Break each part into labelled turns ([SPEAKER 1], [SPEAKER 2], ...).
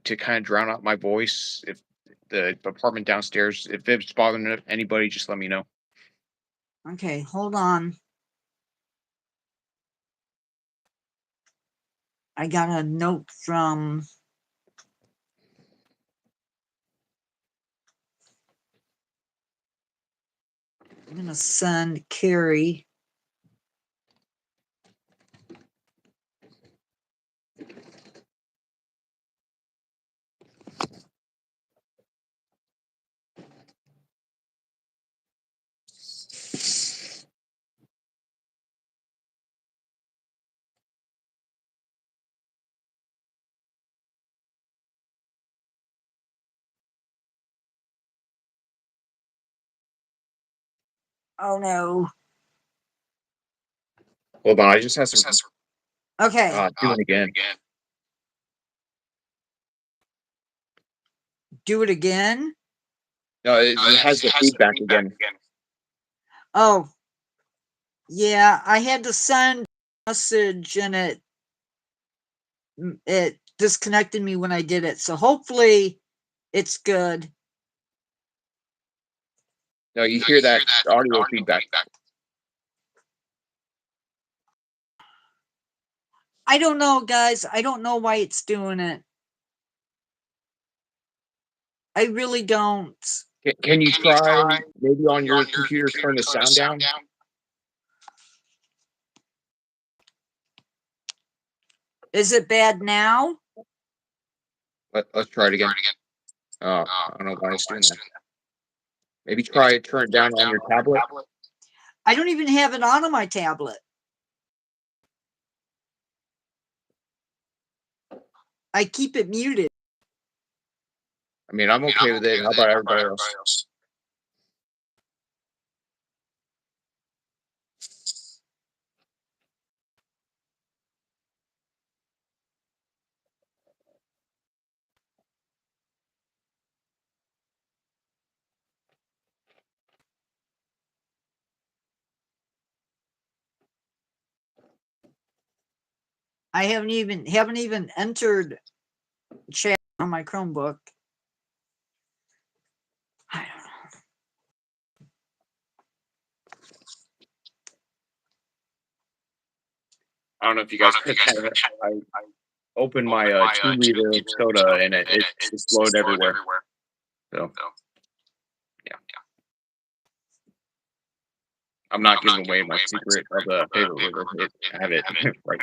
[SPEAKER 1] to kind of drown out my voice. If the apartment downstairs, if it's bothering anybody, just let me know.
[SPEAKER 2] Okay, hold on. I got a note from I'm gonna send Carrie. Oh no.
[SPEAKER 1] Hold on, I just have some.
[SPEAKER 2] Okay.
[SPEAKER 1] Do it again.
[SPEAKER 2] Do it again?
[SPEAKER 1] No, it has the feedback again.
[SPEAKER 2] Oh. Yeah, I had to send a message and it disconnected me when I did it. So hopefully it's good.
[SPEAKER 1] No, you hear that audio feedback.
[SPEAKER 2] I don't know, guys. I don't know why it's doing it. I really don't.
[SPEAKER 1] Can you try maybe on your computer turn the sound down?
[SPEAKER 2] Is it bad now?
[SPEAKER 1] Let's try it again. I don't know why it's doing that. Maybe try turn it down on your tablet.
[SPEAKER 2] I don't even have it on my tablet. I keep it muted.
[SPEAKER 1] I mean, I'm okay with it. How about everybody else?
[SPEAKER 2] I haven't even entered chat on my Chromebook. I don't know.
[SPEAKER 1] I don't know if you guys heard that. I opened my 2-liter soda and it exploded everywhere. So yeah. I'm not giving away my secret of the favorite river. I have it right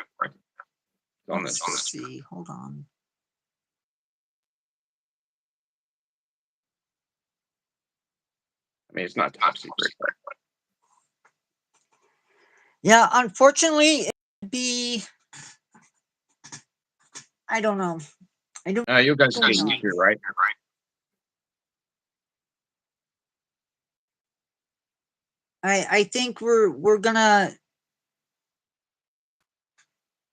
[SPEAKER 1] on this.
[SPEAKER 2] Let's see. Hold on.
[SPEAKER 1] I mean, it's not top secret, but
[SPEAKER 2] yeah, unfortunately, it'd be. I don't know. I don't.
[SPEAKER 1] you guys get used to it, right?
[SPEAKER 2] I think we're gonna.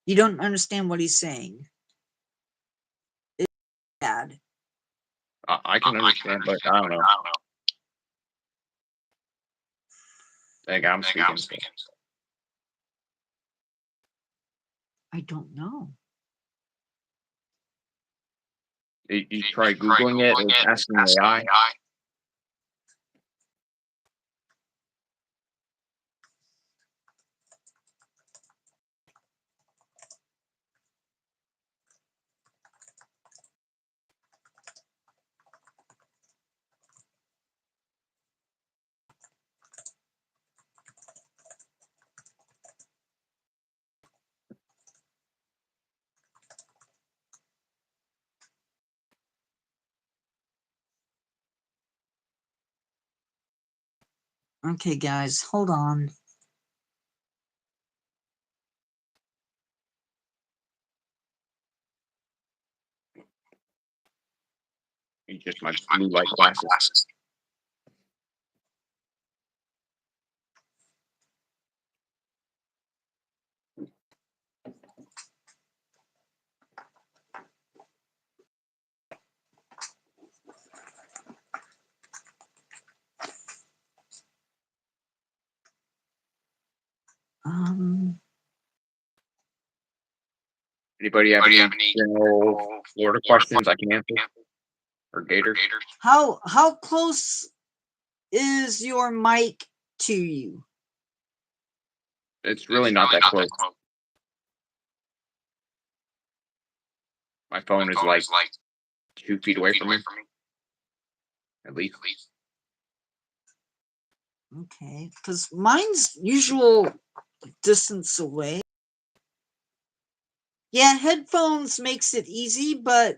[SPEAKER 2] You don't understand what he's saying. It's bad.
[SPEAKER 1] I can understand, but I don't know. I think I'm speaking.
[SPEAKER 2] I don't know.
[SPEAKER 1] You try Googling it or asking AI.
[SPEAKER 2] Okay, guys, hold on.
[SPEAKER 1] You just my blue light glasses. Anybody have any general Florida questions I can answer? Or gators?
[SPEAKER 2] How close is your mic to you?
[SPEAKER 1] It's really not that close. My phone is like 2 feet away from me, at least.
[SPEAKER 2] Okay, because mine's usual distance away. Yeah, headphones makes it easy, but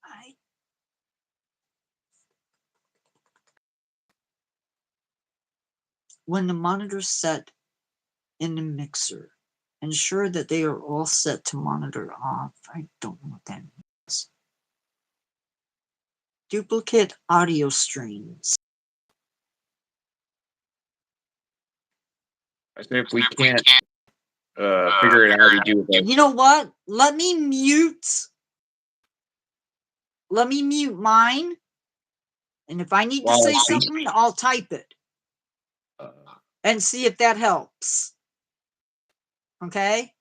[SPEAKER 2] I when the monitor's set in the mixer, ensure that they are all set to monitor off. I don't know what that means. Duplicate audio streams.
[SPEAKER 1] I say if we can't figure it out how to do it.
[SPEAKER 2] You know what? Let me mute mine. And if I need to
[SPEAKER 1] While I
[SPEAKER 2] say
[SPEAKER 1] speak.
[SPEAKER 2] something, I'll type it and see if that helps. Okay?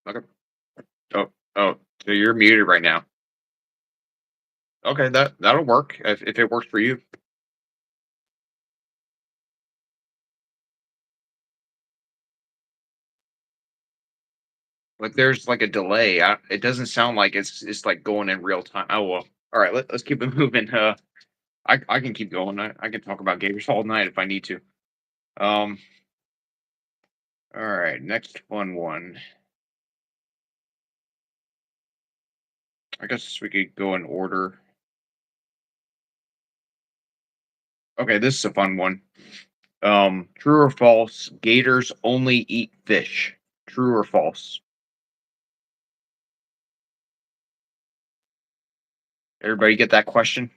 [SPEAKER 1] Okay. Oh, so you're muted right now. Okay, that'll work if it works for you. Like there's like a delay. It doesn't sound like it's like going in real time. Oh well. All right, let's keep it moving. I can keep going. I can talk about gators all night if I need to. Um. All right, next fun one. I guess we could go in order. Okay, this is a fun one. True or false? Gators only eat fish. True or false? Everybody get that question?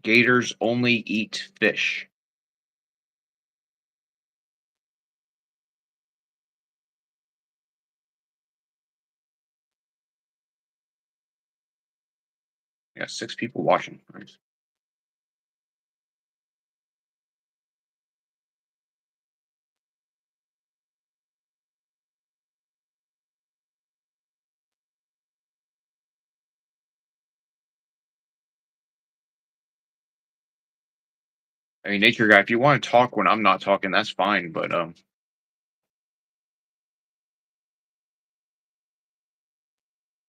[SPEAKER 1] Gators only eat fish. Yeah, 6 people watching. Nice. I mean, nature guy, if you want to talk when I'm not talking, that's fine. But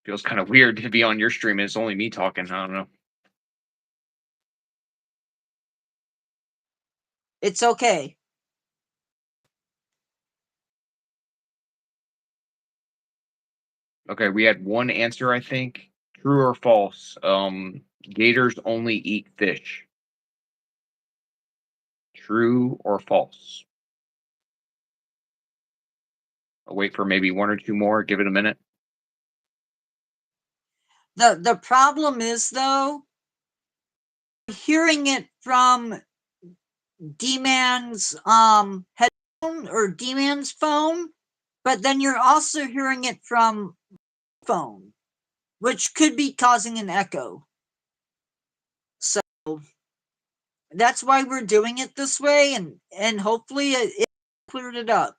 [SPEAKER 1] feels kind of weird to be on your stream and it's only me talking. I don't know.
[SPEAKER 2] It's okay.
[SPEAKER 1] Okay, we had one answer, I think. True or false? Gators only eat fish. True or false? I'll wait for maybe one or two more. Give it a minute.
[SPEAKER 2] The problem is though, hearing it from D-Man's headphone or D-Man's phone, but then you're also hearing it from phone, which could be causing an echo. So that's why we're doing it this way, and hopefully it cleared it up.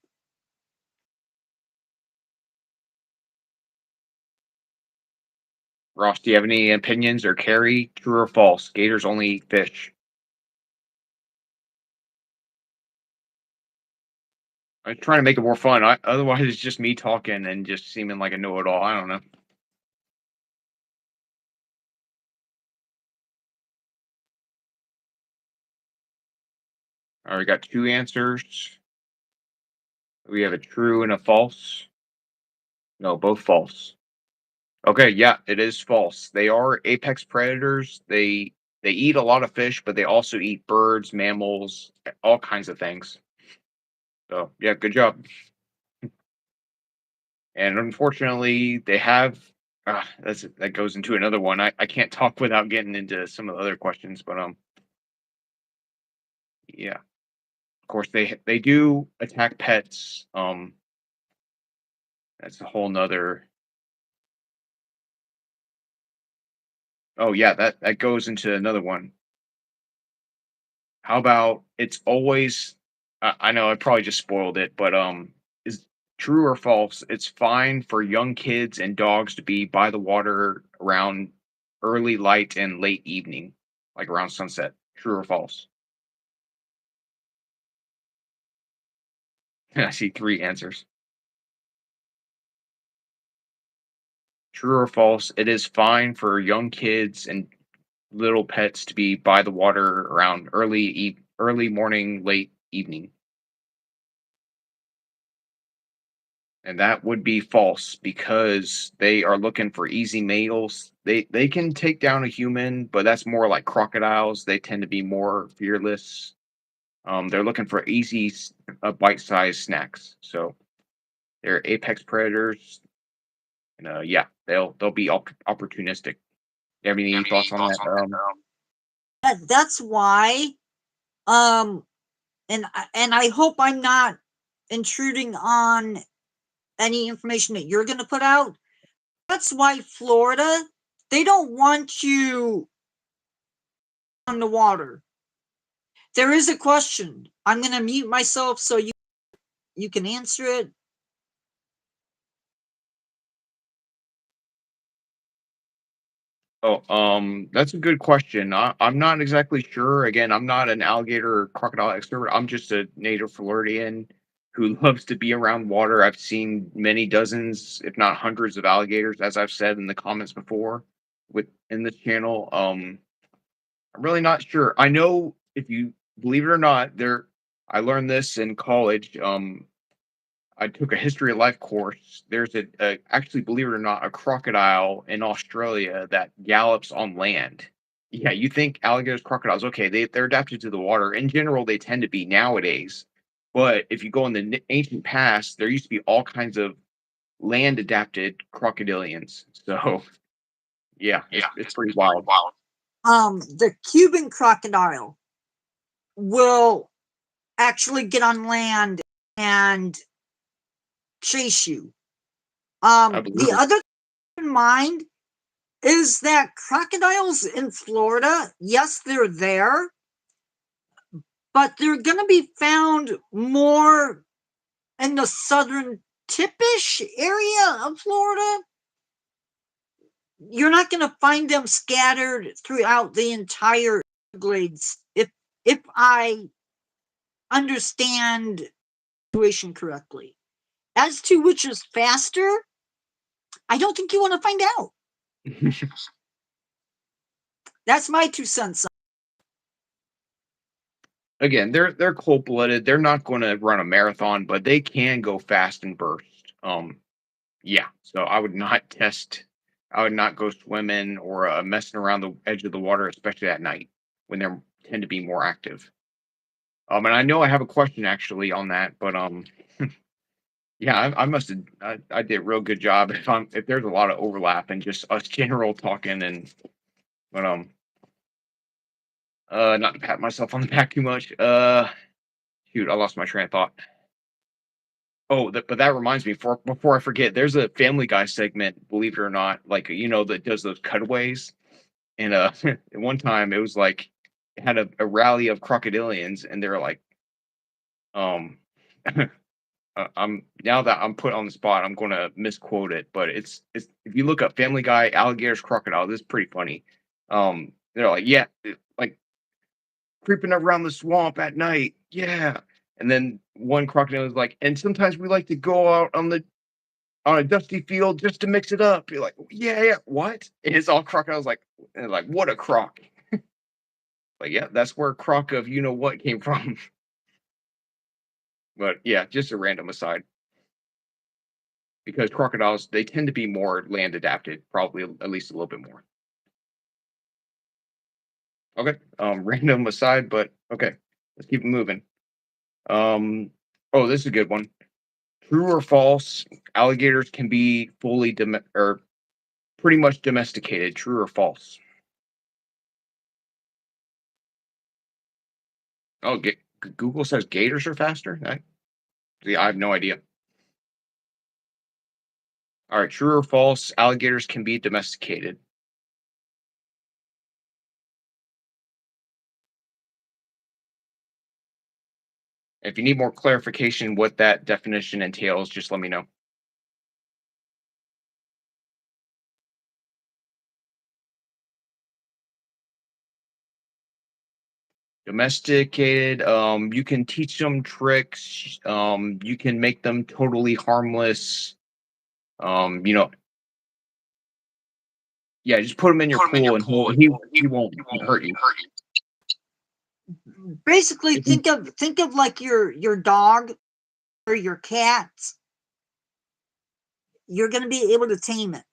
[SPEAKER 1] Ross, do you have any opinions or Carrie? True or false? Gators only eat fish. I'm trying to make it more fun. Otherwise, it's just me talking and just seeming like a know-it-all. I don't know. All right, we got two answers. We have a true and a false. No, both false. Okay, yeah, it is false. They are apex predators. They eat a lot of fish, but they also eat birds, mammals, all kinds of things. So yeah, good job. And unfortunately, they have. That goes into another one. I can't talk without getting into some of the other questions, but yeah. Of course, they do attack pets. That's a whole nother Oh yeah, that goes into another one. How about it's always I know I probably just spoiled it, but is true or false? It's fine for young kids and dogs to be by the water around early light and late evening, like around sunset. True or false? I see three answers. True or false? It is fine for young kids and little pets to be by the water around early morning, late evening. And that would be false because they are looking for easy meals. They can take down a human, but that's more like crocodiles. They tend to be more fearless. They're looking for bite-sized snacks. So they're apex predators, and yeah, they'll be opportunistic. You have any thoughts on that?
[SPEAKER 2] That's why, um, and I hope I'm not intruding on any information that you're going to put out. That's why Florida, they don't want you on the water. There is a question. I'm going to mute myself so you can answer it.
[SPEAKER 1] Oh, that's a good question. I'm not exactly sure. Again, I'm not an alligator or crocodile expert. I'm just a native Floridian who loves to be around water. I've seen many dozens, if not hundreds, of alligators, as I've said in the comments before, with in this channel. I'm really not sure. I know if you believe it or not, there. I learned this in college. I took a history of life course. There's actually, believe it or not, a crocodile in Australia that gallops on land. Yeah, you think alligators, crocodiles, okay, they're adapted to the water. In general, they tend to be nowadays. But if you go in the ancient past, there used to be all kinds of land adapted crocodilians. So yeah, it's pretty wild.
[SPEAKER 2] The Cuban crocodile will actually get on land and chase you.
[SPEAKER 1] I believe
[SPEAKER 2] The
[SPEAKER 1] it.
[SPEAKER 2] other thing in mind is that crocodiles in Florida, yes, they're there, but they're going to be found more in the southern tipish area of Florida. You're not going to find them scattered throughout the entire Everglades if I understand the situation correctly. As to which is faster, I don't think you want to find out. That's my 2 cents.
[SPEAKER 1] Again, they're cold blooded. They're not going to run a marathon, but they can go fast and burst. Yeah, so I would not test. I would not go swimming or messing around the edge of the water, especially at night when they tend to be more active. And I know I have a question actually on that, but yeah, I must have. I did a real good job. If there's a lot of overlap and just us general talking and but not to pat myself on the back too much. Shoot, I lost my train of thought. Oh, but that reminds me, before I forget, there's a Family Guy segment, believe it or not, like, that does those cutaways. And at one time, it was like it had a rally of crocodilians, and they're like, um, I'm now that I'm put on the spot, I'm going to misquote it, but it's if you look up Family Guy alligators crocodile, this is pretty funny. They're like, yeah, like creeping around the swamp at night, yeah. And then one crocodile is like, and sometimes we like to go out on a dusty field just to mix it up. You're like, yeah, yeah, what? And it's all crocodiles like, and like, what a croc. Like, yeah, that's where croc of you know what came from. But yeah, just a random aside. Because crocodiles, they tend to be more land adapted, probably at least a little bit more. Okay. Random aside, but okay. Let's keep it moving. Um, oh, this is a good one. True or false, alligators can be or pretty much domesticated. True or false? Oh, Google says gators are faster. See, I have no idea. All right, true or false? Alligators can be domesticated. If you need more clarification what that definition entails, just let me know. Domesticated, you can teach them tricks, you can make them totally harmless. You know, yeah, just put him in your
[SPEAKER 3] Put him in your
[SPEAKER 1] pool and
[SPEAKER 3] pool, and
[SPEAKER 1] he won't
[SPEAKER 3] he won't
[SPEAKER 1] hurt you.
[SPEAKER 3] hurt you.
[SPEAKER 2] Basically,
[SPEAKER 1] If you
[SPEAKER 2] think of like your dog or your cat. You're going to be able to tame it.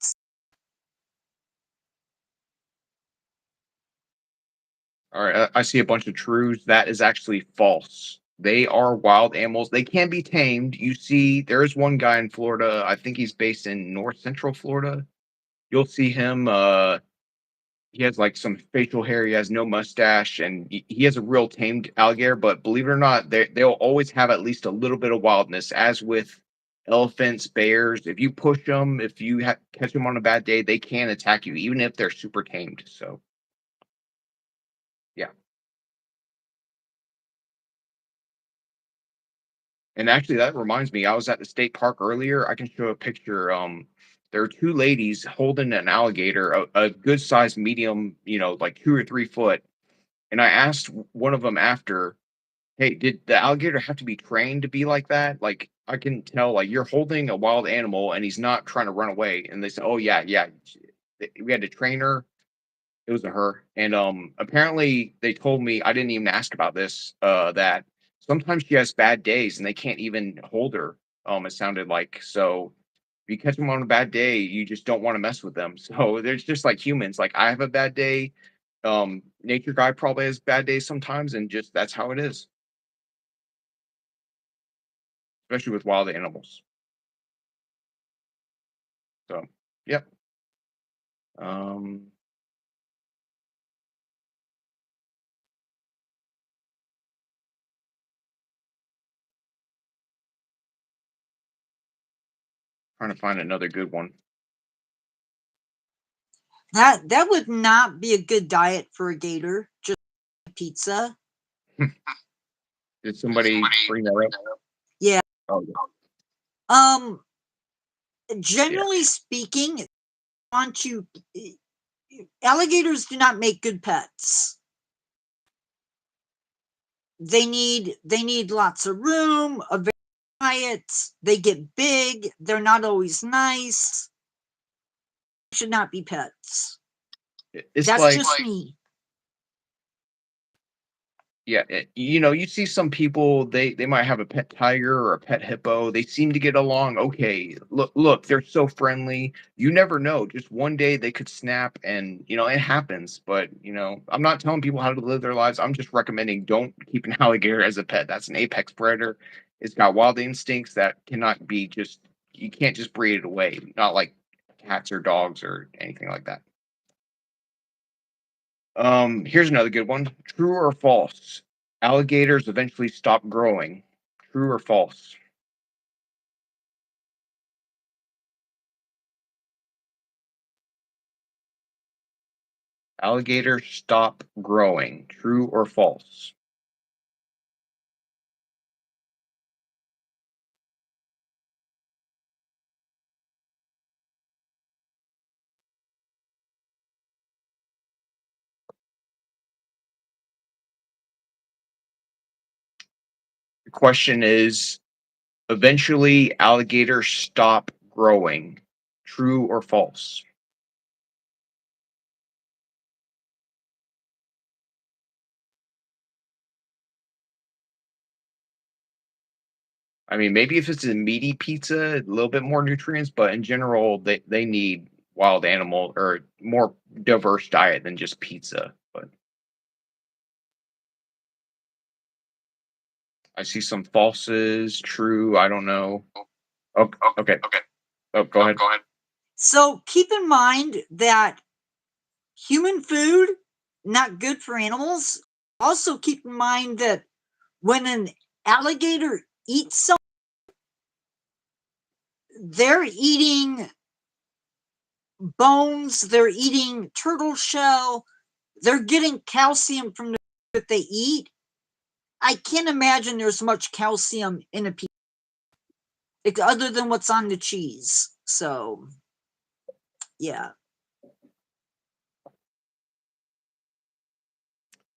[SPEAKER 1] All right, I see a bunch of trues. That is actually false. They are wild animals. They can be tamed. You see, there is one guy in Florida. I think he's based in North Central Florida. You'll see him. He has like some facial hair. He has no mustache, and he has a real tamed alligator. But believe it or not, they'll always have at least a little bit of wildness. As with elephants, bears, if you push them, if you catch them on a bad day, they can attack you, even if they're super tamed. So yeah. And actually, that reminds me, I was at the state park earlier. I can show a picture. There are two ladies holding an alligator, a good sized medium, like 2 or 3 foot. And I asked one of them after, "Hey, did the alligator have to be trained to be like that? Like, I can tell, like, you're holding a wild animal and he's not trying to run away." And they said, "Oh, yeah, yeah. We had to train her. It was a her." And apparently they told me I didn't even ask about this, that sometimes she has bad days and they can't even hold her. It sounded like so if you catch them on a bad day, you just don't want to mess with them. So there's just like humans. Like I have a bad day. Nature guy probably has bad days sometimes, and just that's how it is, especially with wild animals. So, yep. Um, Trying to find another good one.
[SPEAKER 2] That would not be a good diet for a gator. Just pizza.
[SPEAKER 1] Did somebody bring that up?
[SPEAKER 2] Yeah.
[SPEAKER 1] Oh, yeah.
[SPEAKER 2] Um.
[SPEAKER 1] Yeah.
[SPEAKER 2] Generally speaking, want you alligators do not make good pets. They need lots of room, a very quiet. They get big. They're not always nice. Should not be pets.
[SPEAKER 1] It's
[SPEAKER 2] That's
[SPEAKER 1] like,
[SPEAKER 2] just me.
[SPEAKER 1] yeah, you see some people, they might have a pet tiger or a pet hippo. They seem to get along okay. Look, they're so friendly. You never know. Just one day they could snap, and it happens. But I'm not telling people how to live their lives. I'm just recommending don't keep an alligator as a pet. That's an apex predator. It's got wild instincts that cannot be just. You can't just breed it away. Not like cats or dogs or anything like that. Here's another good one. True or false? Alligators eventually stop growing. True or false? Alligators stop growing. True or false? The question is eventually alligators stop growing. True or false? I mean, maybe if it's a meaty pizza, a little bit more nutrients, but in general, they need wild animal or more diverse diet than just pizza. But I see some falses, true, I don't know. Oh,
[SPEAKER 3] Oh,
[SPEAKER 1] okay.
[SPEAKER 3] okay.
[SPEAKER 1] Oh, go ahead.
[SPEAKER 3] Go ahead.
[SPEAKER 2] So keep in mind that human food not good for animals. Also keep in mind that when an alligator eats something, they're eating bones, they're eating turtle shell, they're getting calcium from the that they eat. I can't imagine there's much calcium in a pizza other than what's on the cheese. So, yeah.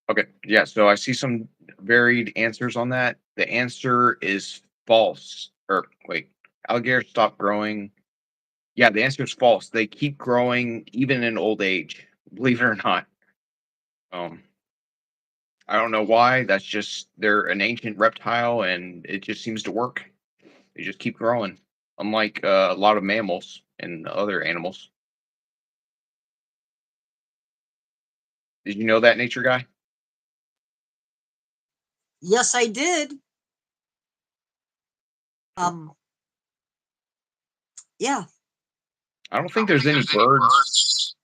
[SPEAKER 1] Okay, yeah, so I see some varied answers on that. The answer is false. Or wait, alligators stop growing. Yeah, the answer is false. They keep growing even in old age, believe it or not. Um, I don't know why. That's just they're an ancient reptile, and it just seems to work. They just keep growing, unlike a lot of mammals and other animals. Did you know that, nature guy?
[SPEAKER 2] Yes, I did.
[SPEAKER 1] Cool.
[SPEAKER 2] Um, yeah.
[SPEAKER 1] I don't think there's any birds.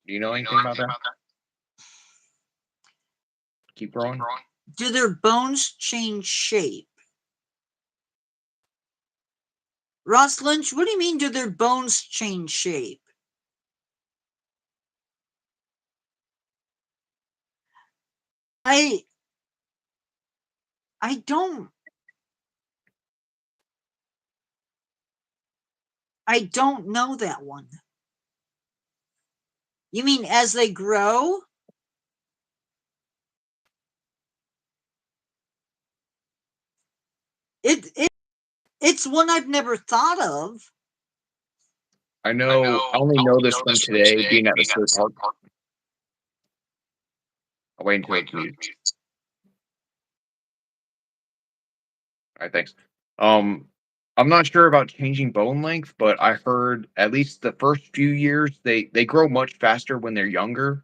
[SPEAKER 1] Do you know anything about that? Keep growing.
[SPEAKER 2] Do their bones change shape? Ross Lynch, what do you mean do their bones change shape? I I don't know that one. You mean as they grow? It's one I've never thought of.
[SPEAKER 1] I know. I only know this from today, being at the state park. I'll wait until it's muted. All right, thanks. Um, I'm not sure about changing bone length, but I heard at least the first few years they grow much faster when they're younger.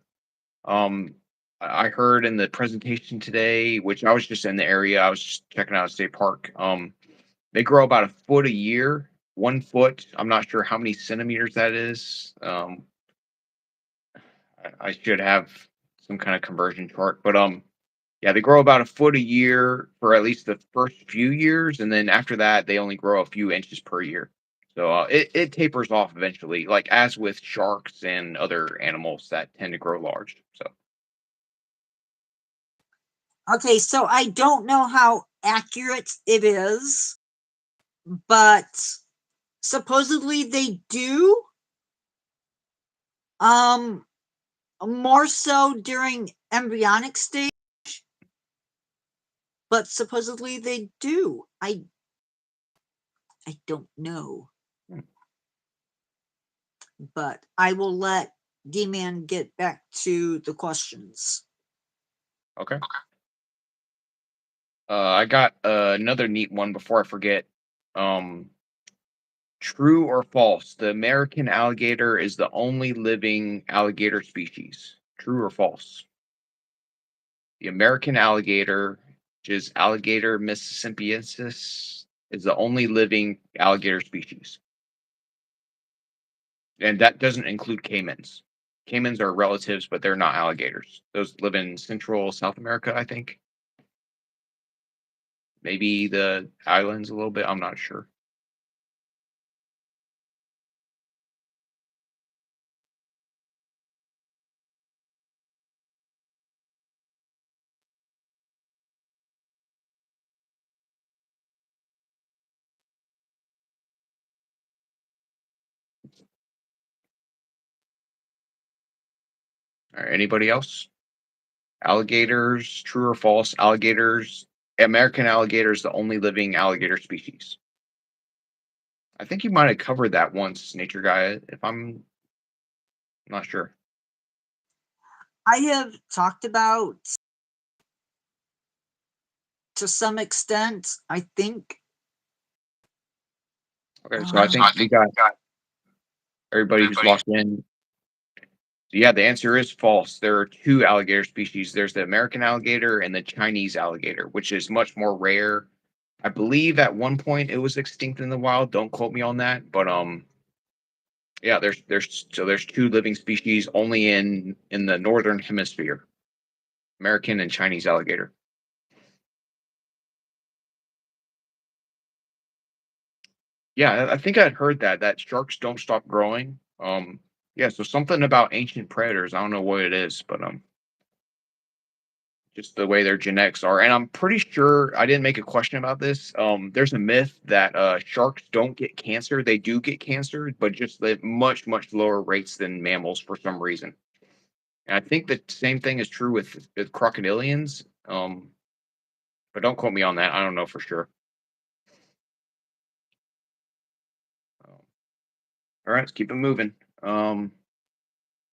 [SPEAKER 1] Um, I heard in the presentation today, which I was just in the area, I was just checking out a state park. They grow about a foot a year, 1 foot. I'm not sure how many centimeters that is. I should have some kind of conversion chart, but yeah, they grow about a foot a year for at least the first few years, and then after that, they only grow a few inches per year. So it tapers off eventually, like as with sharks and other animals that tend to grow large. So
[SPEAKER 2] Okay, so I don't know how accurate it is, but supposedly they do. Um, more so during embryonic stage, but supposedly they do. I don't know,
[SPEAKER 1] hmm,
[SPEAKER 2] but I will let D-Man get back to the questions.
[SPEAKER 1] okay. I got another neat one before I forget. Um, True or false? The American alligator is the only living alligator species. True or false? The American alligator, which is Alligator mississippiensis, is the only living alligator species. And that doesn't include caimans. Caimans are relatives, but they're not alligators. Those live in Central South America, I think. Maybe the islands a little bit. I'm not sure. All right, anybody else? Alligators, true or false? Alligators, American alligator is the only living alligator species. I think you might have covered that once, Nature Guy, if I'm not sure.
[SPEAKER 2] I have talked about to some extent, I think.
[SPEAKER 1] Okay, so I think we got everybody who's locked in. So yeah, the answer is false. There are two alligator species. There's the American alligator and the Chinese alligator, which is much more rare. I believe at one point it was extinct in the wild. Don't quote me on that, but yeah, there's two living species only in the northern hemisphere, American and Chinese alligator. Yeah, I think I'd heard that sharks don't stop growing. Yeah, so something about ancient predators. I don't know what it is, but just the way their genetics are. And I'm pretty sure I didn't make a question about this. There's a myth that sharks don't get cancer. They do get cancer, but just at much, much lower rates than mammals for some reason. And I think the same thing is true with crocodilians. But don't quote me on that. I don't know for sure. All right, let's keep it moving. All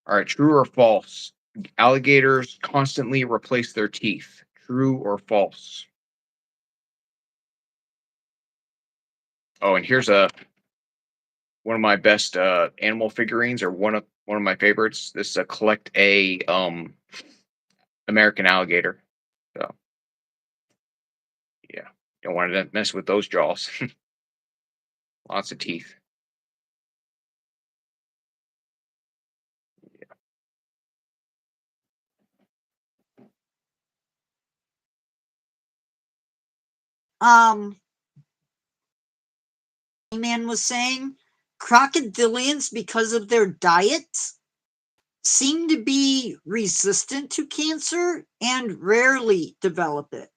[SPEAKER 1] right, true or false? Alligators constantly replace their teeth. True or false? Oh, and here's a one of my best animal figurines, or one of my favorites. This collect a American alligator. So yeah, don't want to mess with those jaws. Lots of teeth.
[SPEAKER 2] Um, man was saying crocodilians, because of their diet, seem to be resistant to cancer and rarely develop it.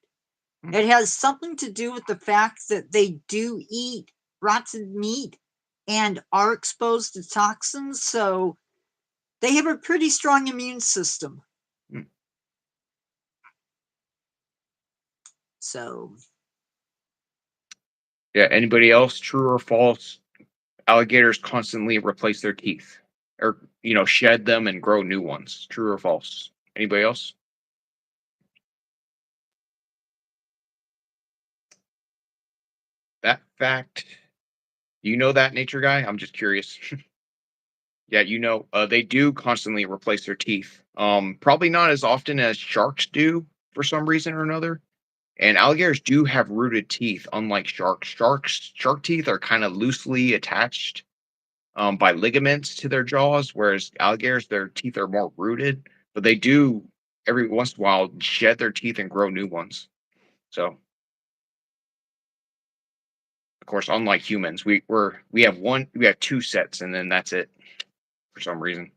[SPEAKER 1] Hmm.
[SPEAKER 2] It has something to do with the fact that they do eat rotten meat and are exposed to toxins, so they have a pretty strong immune system.
[SPEAKER 1] Hmm.
[SPEAKER 2] So,
[SPEAKER 1] Yeah. Anybody else? True or false? Alligators constantly replace their teeth, or shed them and grow new ones. True or false? Anybody else? That fact. You know that, nature guy? I'm just curious. Yeah, they do constantly replace their teeth. Probably not as often as sharks do for some reason or another. And alligators do have rooted teeth, unlike sharks. Shark teeth are kind of loosely attached by ligaments to their jaws, whereas alligators, their teeth are more rooted. But they do every once in a while shed their teeth and grow new ones. So, of course, unlike humans, we have two sets, and then that's it for some reason.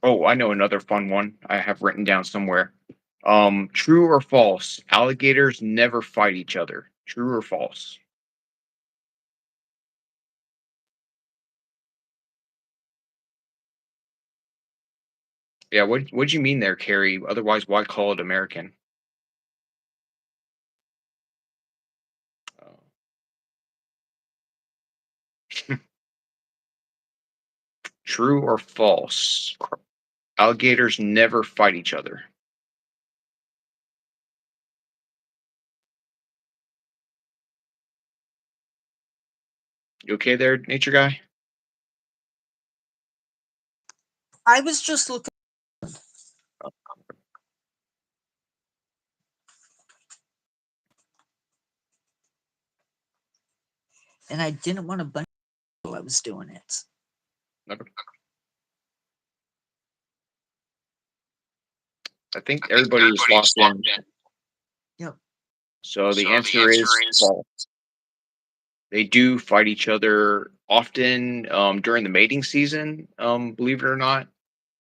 [SPEAKER 1] Oh, I know another fun one I have written down somewhere. True or false? Alligators never fight each other. True or false? Yeah, what'd you mean there, Carrie? Otherwise, why call it American? True or false? Alligators never fight each other. You okay there, nature guy?
[SPEAKER 2] I was just looking, and I didn't want to bunch while I was doing it.
[SPEAKER 1] Never. I think everybody is locked in.
[SPEAKER 2] Yep.
[SPEAKER 1] So the answer is false. They do fight each other often during the mating season, believe it or not,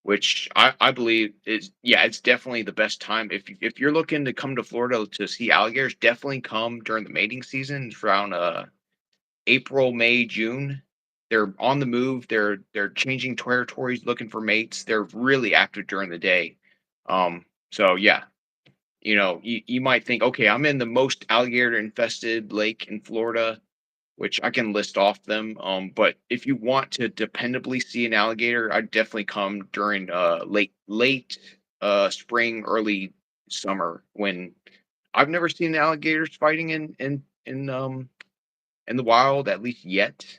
[SPEAKER 1] which I believe is, yeah, it's definitely the best time. If you're looking to come to Florida to see alligators, definitely come during the mating season. It's around April, May, June. They're on the move. They're changing territories, looking for mates. They're really active during the day. So yeah, you might think, okay, I'm in the most alligator infested lake in Florida, which I can list off them. But if you want to dependably see an alligator, I'd definitely come during late spring, early summer, when I've never seen alligators fighting in the wild, at least yet.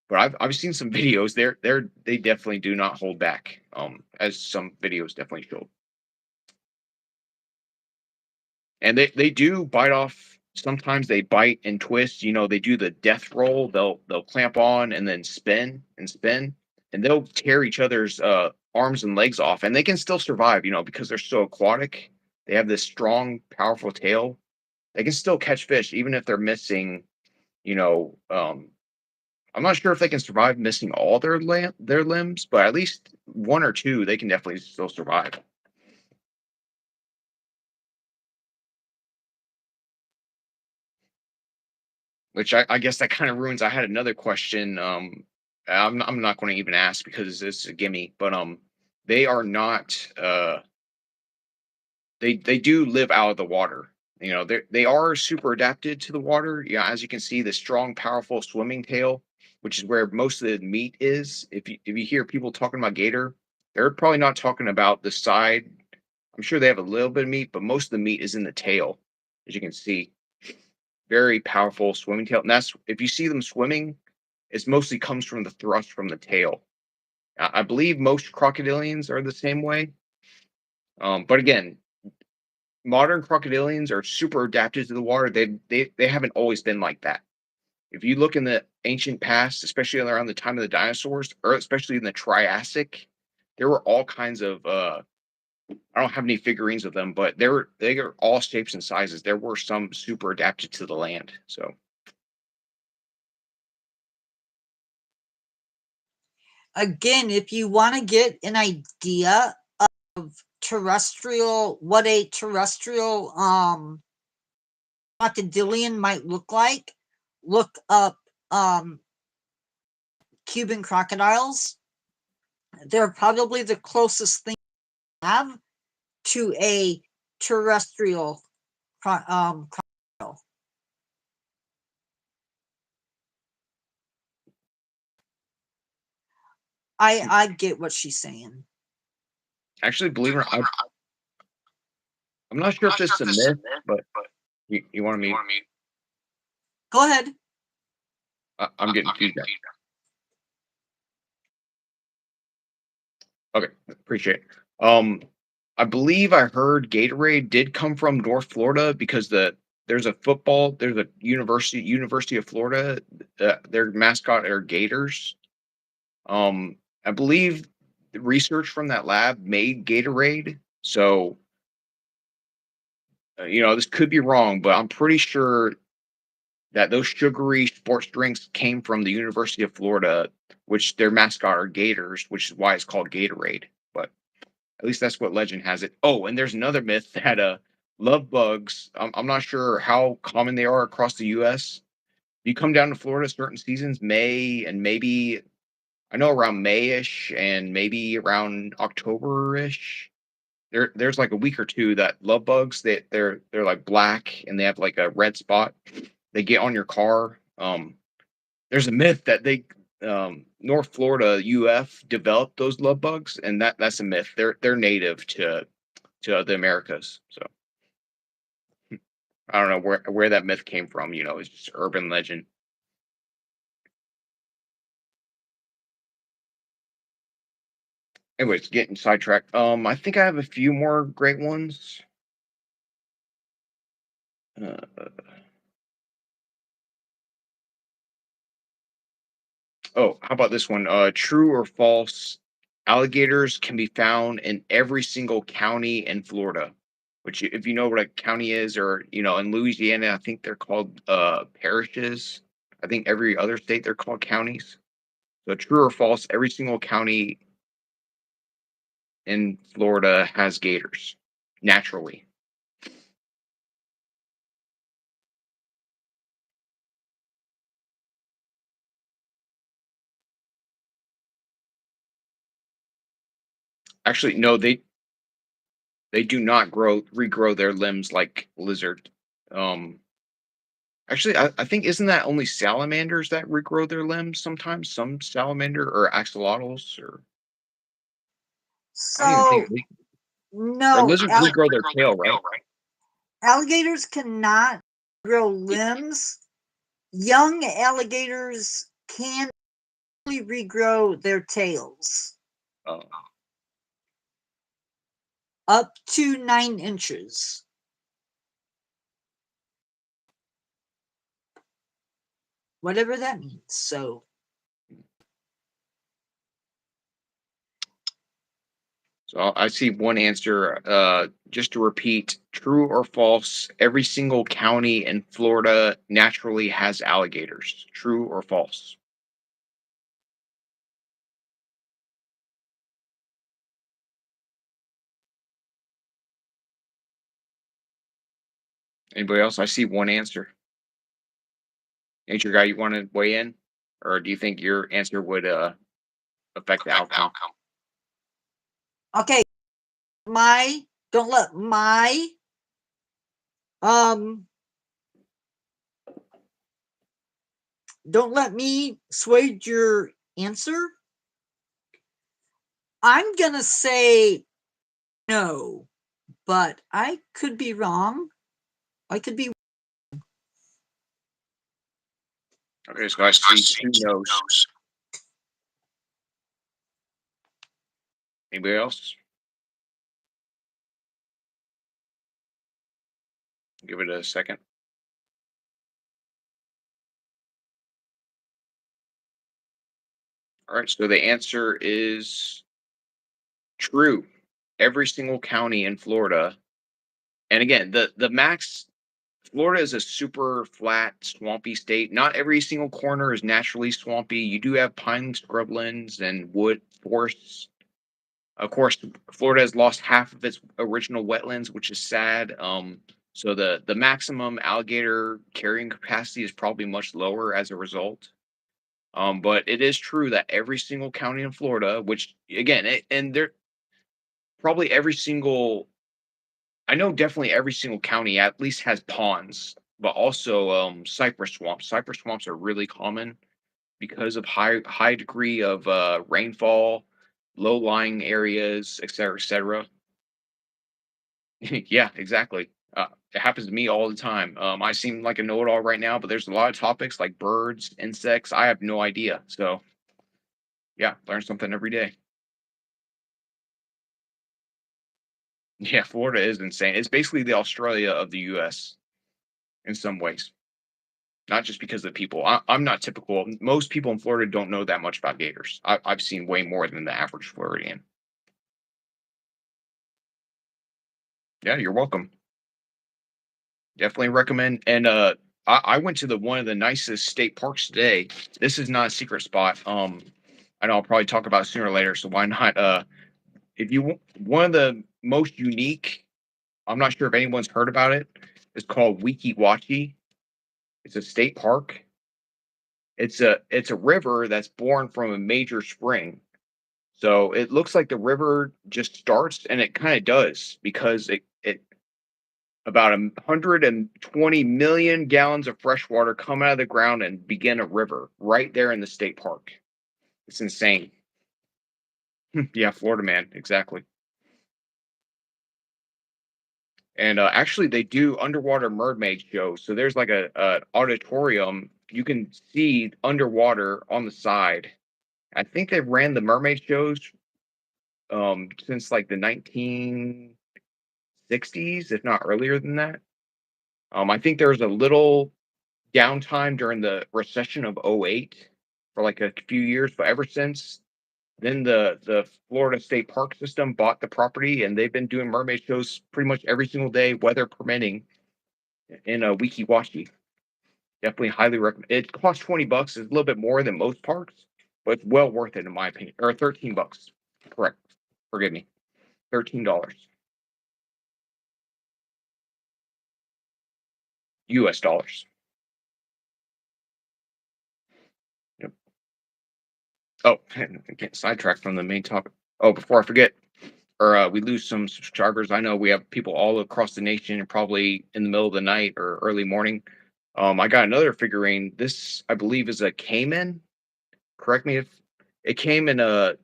[SPEAKER 1] But I've seen some videos. They definitely do not hold back. As some videos definitely show. And they do bite off. Sometimes they bite and twist. They do the death roll. They'll clamp on and then spin and spin, and they'll tear each other's arms and legs off, and they can still survive, because they're so aquatic. They have this strong, powerful tail. They can still catch fish even if they're missing, you know, I'm not sure if they can survive missing all their limbs, but at least one or two they can definitely still survive. Which I guess that kind of ruins. I had another question. I'm not going to even ask because it's a gimme. But they are not. They do live out of the water. They are super adapted to the water. Yeah, as you can see, the strong, powerful swimming tail, which is where most of the meat is. If you hear people talking about gator, they're probably not talking about the side. I'm sure they have a little bit of meat, but most of the meat is in the tail, as you can see. Very powerful swimming tail, and that's if you see them swimming, it mostly comes from the thrust from the tail. I believe most crocodilians are the same way. But again, modern crocodilians are super adapted to the water. They haven't always been like that. If you look in the ancient past, especially around the time of the dinosaurs, or especially in the Triassic, there were all kinds of I don't have any figurines of them, but they are all shapes and sizes. There were some super adapted to the land. So
[SPEAKER 2] Again, if you want to get an idea of what a terrestrial crocodilian might look like, look up Cuban crocodiles. They're probably the closest thing we have to a terrestrial crocodile. I get what she's saying.
[SPEAKER 1] actually, believe it or not, I'm not sure if this is a myth, but you want to meet?
[SPEAKER 2] Go ahead.
[SPEAKER 1] I'm getting feedback. Okay, appreciate it. I believe I heard Gatorade did come from North Florida because there's a University of Florida, their mascot are Gators. I believe the research from that lab made Gatorade. So, this could be wrong, but I'm pretty sure that those sugary sports drinks came from the University of Florida, which their mascot are Gators, which is why it's called Gatorade. But at least that's what legend has it. Oh, and there's another myth that love bugs. I'm not sure how common they are across the U.S. If you come down to Florida, certain seasons, May and maybe I know around Mayish and maybe around October-ish. There's like a week or two that love bugs they're like black and they have like a red spot. They get on your car. There's a myth that North Florida UF developed those love bugs, and that's a myth. They're native to the Americas. So I don't know where that myth came from. It's just urban legend. Anyways, getting sidetracked. I think I have a few more great ones. Uh, oh, how about this one? True or false? Alligators can be found in every single county in Florida. Which, if you know what a county is, or in Louisiana, I think they're called parishes. I think every other state they're called counties. So, true or false? Every single county in Florida has gators naturally. Actually, no, they do not regrow their limbs like lizard. Um, Actually, I think isn't that only salamanders that regrow their limbs sometimes? Some salamander or axolotls I don't even think
[SPEAKER 2] So
[SPEAKER 1] or
[SPEAKER 2] no,
[SPEAKER 1] lizards regrow their tail, right?
[SPEAKER 2] alligators cannot grow limbs. Young alligators can only regrow their tails
[SPEAKER 1] Uh,
[SPEAKER 2] up to 9 inches. Whatever that means. So
[SPEAKER 1] So I see one answer. Just to repeat, true or false? Every single county in Florida naturally has alligators. True or false? Anybody else? I see one answer. Nature guy, you want to weigh in, or do you think your answer would affect the outcome?
[SPEAKER 2] Okay, my don't let my um don't let me sway your answer. I'm gonna say no, but I could be wrong. I could be.
[SPEAKER 1] Okay, so I see two no's. Anybody else? Give it a second. All right, so the answer is true. Every single county in Florida, and again, the max. Florida is a super flat, swampy state. Not every single corner is naturally swampy. You do have pine scrublands and wood forests. Of course, Florida has lost half of its original wetlands, which is sad. So the maximum alligator carrying capacity is probably much lower as a result. But it is true that every single county in Florida, which again, and there probably every single, I know definitely every single county at least has ponds, but also cypress swamps. Cypress swamps are really common because of high degree of rainfall, low lying areas, et cetera, et cetera. Yeah, exactly. It happens to me all the time. I seem like a know-it-all right now, but there's a lot of topics like birds, insects. I have no idea. So yeah, learn something every day. Yeah, Florida is insane. It's basically the Australia of the U.S. in some ways, not just because of the people. I'm not typical. Most people in Florida don't know that much about gators. I've seen way more than the average Floridian. Yeah, you're welcome. Definitely recommend. And I went to the one of the nicest state parks today. This is not a secret spot. I know I'll probably talk about it sooner or later. So why not? If you one of the most unique, I'm not sure if anyone's heard about it. It's called Wiki Wachi. It's a state park. It's a river that's born from a major spring. So it looks like the river just starts, and it kind of does because it about 120 million gallons of fresh water come out of the ground and begin a river right there in the state park. It's insane. Yeah, Florida man, exactly. And actually, they do underwater mermaid shows. So there's like a auditorium you can see underwater on the side. I think they ran the mermaid shows since like the 1960s, if not earlier than that. I think there was a little downtime during the recession of '08 for like a few years, but ever since then, the Florida State Park System bought the property, and they've been doing mermaid shows pretty much every single day, weather permitting, in a Weeki Wachee. Definitely highly recommend. It costs $20. It's a little bit more than most parks, but it's well worth it in my opinion. Or $13. Correct. Forgive me. $13 US dollars. Yep. Oh, get sidetracked from the main topic. Oh, before I forget, or we lose some subscribers. I know we have people all across the nation, and probably in the middle of the night or early morning. I got another figurine. This, I believe, is a caiman. Correct me if it came in a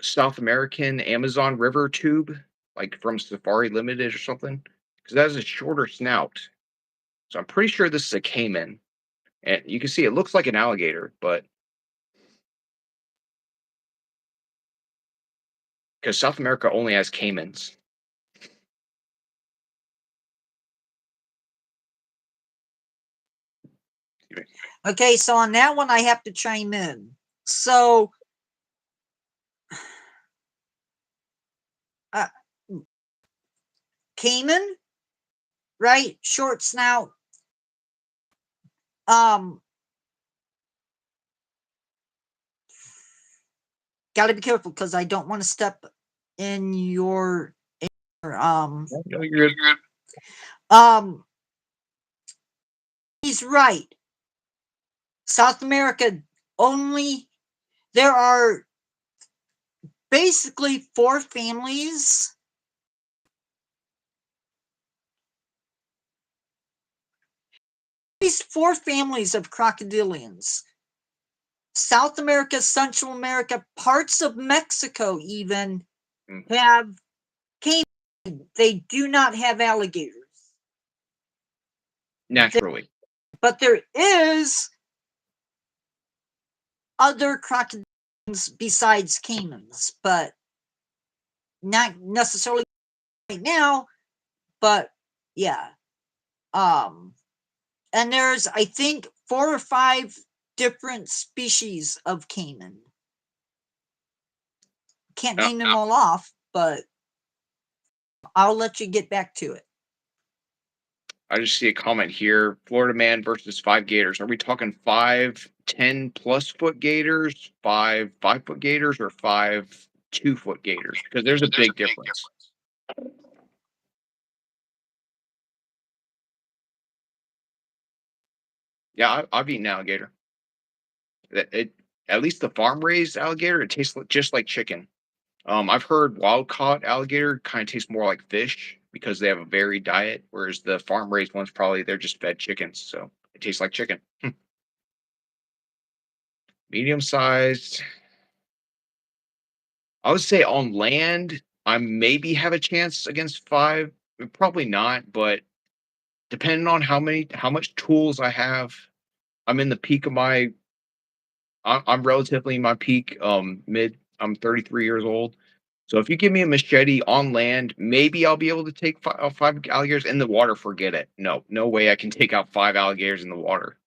[SPEAKER 1] South American Amazon River tube, like from Safari Limited or something, because that has a shorter snout. So I'm pretty sure this is a caiman, and you can see it looks like an alligator, but because South America only has caimans.
[SPEAKER 2] Okay, so on that one, I have to chime in. So caiman, right? Short snout. Got to be careful because I don't want to step in your
[SPEAKER 1] No, you're good.
[SPEAKER 2] um he's right. South America only, there are basically four families. These four families of crocodilians. South America, Central America, parts of Mexico even have caiman. They do not have alligators.
[SPEAKER 1] Naturally.
[SPEAKER 2] But there is other crocodilians besides caimans, but not necessarily right now. But yeah, and there's, I think, 4 or 5 different species of caiman. Can't name them all off, but I'll let you get back to it.
[SPEAKER 1] I just see a comment here. Florida man versus 5 gators. Are we talking 5 10+ foot gators, 5 5 foot gators, or 5 2 foot gators? Because there's a big difference. Yeah, I've eaten alligator. At least the farm raised alligator, it tastes just like chicken. I've heard wild caught alligator kind of tastes more like fish because they have a varied diet, whereas the farm raised ones probably they're just fed chickens, so it tastes like chicken. Medium sized. I would say on land, I maybe have a chance against 5, probably not, but depending on how much tools I have, I'm in the peak of my I'm relatively in my peak, mid I'm 33 years old. So if you give me a machete on land, maybe I'll be able to take 5 alligators in the water. Forget it. No, no way I can take out 5 alligators in the water.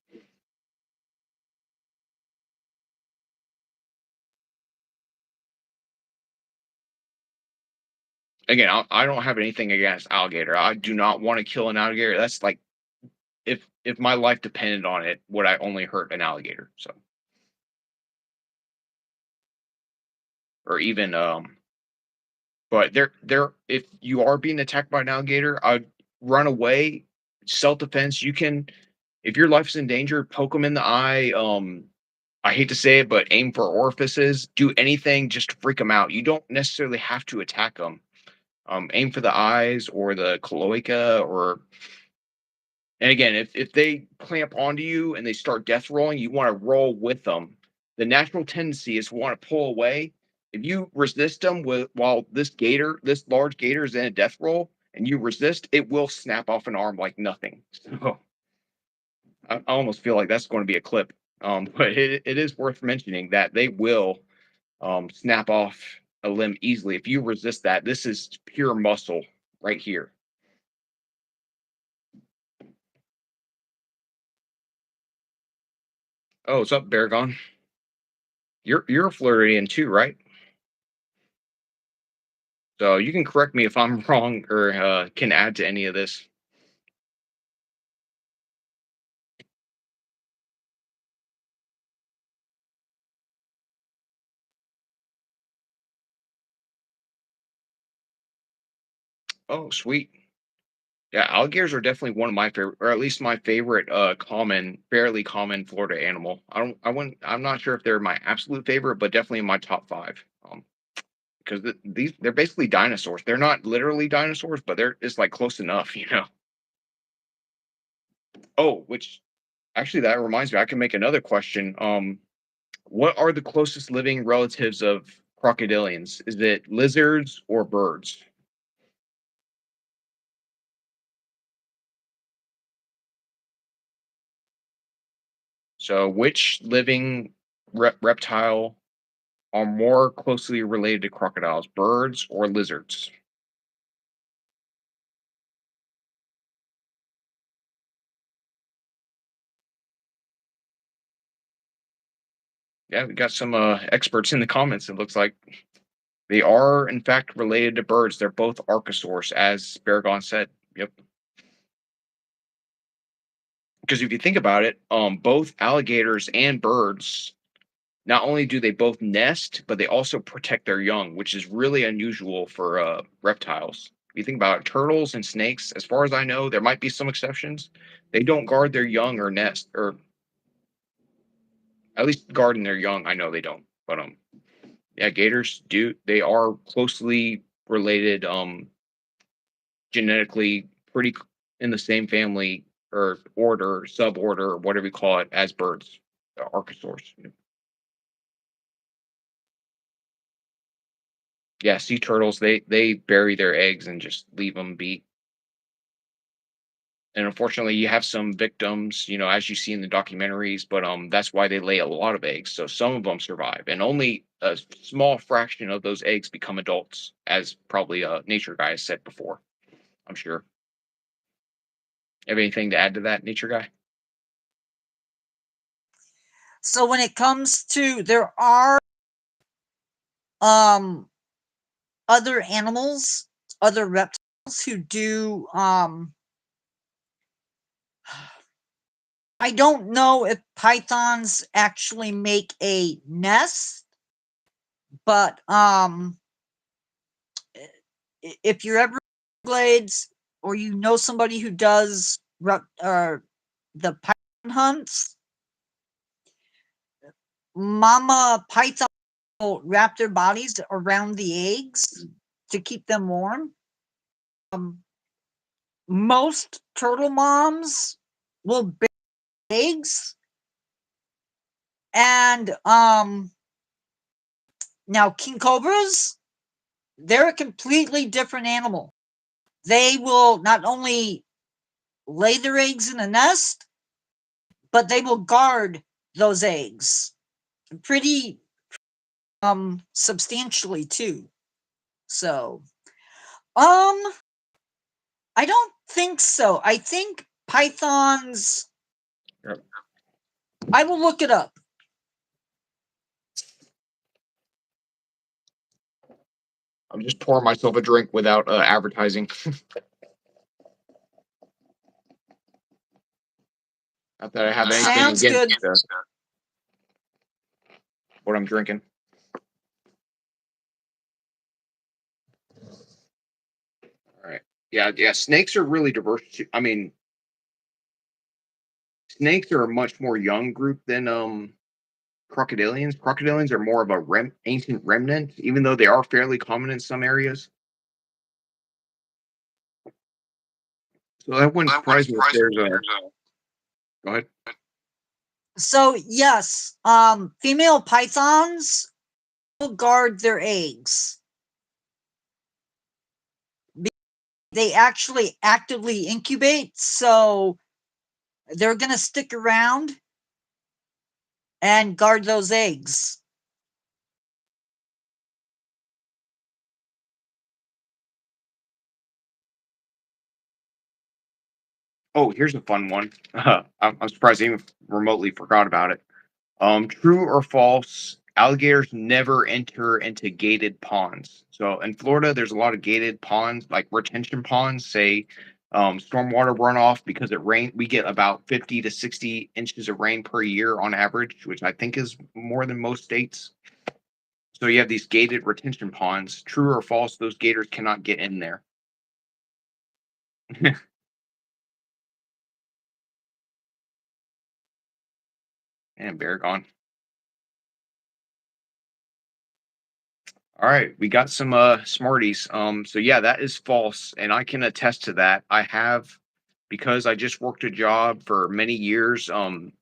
[SPEAKER 1] Again, I don't have anything against alligator. I do not want to kill an alligator. That's like if my life depended on it, would I only hurt an alligator? So or even but there if you are being attacked by an alligator, I'd run away, self defense. You can if your life is in danger, poke them in the eye. I hate to say it, but aim for orifices. Do anything just to freak them out. You don't necessarily have to attack them. Aim for the eyes or the cloaca, or and again, if they clamp onto you and they start death rolling, you want to roll with them. The natural tendency is to want to pull away. If you resist them while this large gator is in a death roll, and you resist, it will snap off an arm like nothing. So I almost feel like that's going to be a clip. But it is worth mentioning that they will snap off a limb easily if you resist that. This is pure muscle right here. Oh, what's up, Baragon? You're a Floridian too, right? So you can correct me if I'm wrong or can add to any of this. Oh, sweet. Yeah, alligators are definitely one of my favorite, or at least my favorite, fairly common Florida animal. I'm not sure if they're my absolute favorite, but definitely in my top five. Because they're basically dinosaurs. They're not literally dinosaurs, but it's like close enough, you know. Oh, which actually that reminds me, I can make another question. What are the closest living relatives of crocodilians? Is it lizards or birds? So, which living reptile are more closely related to crocodiles, birds or lizards? Yeah, we got some experts in the comments, it looks like. They are, in fact, related to birds. They're both archosaurs, as Baragon said. Yep. Because if you think about it, both alligators and birds, not only do they both nest, but they also protect their young, which is really unusual for reptiles. If you think about it, turtles and snakes, as far as I know, there might be some exceptions. They don't guard their young or nest, or at least guarding their young. I know they don't, but yeah, gators do. They are closely related, genetically, in the same family or order, suborder, or whatever you call it, as birds, archosaurs. Yeah, sea turtles, they bury their eggs and just leave them be. And unfortunately, you have some victims, as you see in the documentaries, but that's why they lay a lot of eggs. So some of them survive, and only a small fraction of those eggs become adults, as probably a nature guy has said before. I'm sure. Have anything to add to that, nature guy?
[SPEAKER 2] So when it comes to, there are um other animals, other reptiles who do I don't know if pythons actually make a nest, but if you're ever glades or you know somebody who does the python hunts, mama python will wrap their bodies around the eggs to keep them warm. Most turtle moms will bear eggs, and now king cobras, they're a completely different animal. They will not only lay their eggs in a nest, but they will guard those eggs pretty substantially too. So I don't think so. I think pythons,
[SPEAKER 1] Yep.
[SPEAKER 2] I will look it up.
[SPEAKER 1] I'm just pouring myself a drink without advertising. Not that I have anything
[SPEAKER 2] Sounds good.
[SPEAKER 1] against what I'm drinking. All right. Yeah, yeah. Snakes are really diverse. I mean, snakes are a much more young group than crocodilians. Crocodilians are more of a ancient remnant, even though they are fairly common in some areas. So that wouldn't surprise me if there's a. Go ahead.
[SPEAKER 2] So yes, female pythons will guard their eggs. They actually actively incubate, so they're going to stick around and guard those eggs.
[SPEAKER 1] Oh, here's a fun one. I'm surprised I even remotely forgot about it. True or false? Alligators never enter into gated ponds. So in Florida, there's a lot of gated ponds, like retention ponds. Say, stormwater runoff because it rain. We get about 50 to 60 inches of rain per year on average, which I think is more than most states. So you have these gated retention ponds. True or false? Those gators cannot get in there. And bear gone. All right, we got some smarties. So yeah, that is false, and I can attest to that. I have, because I just worked a job for many years,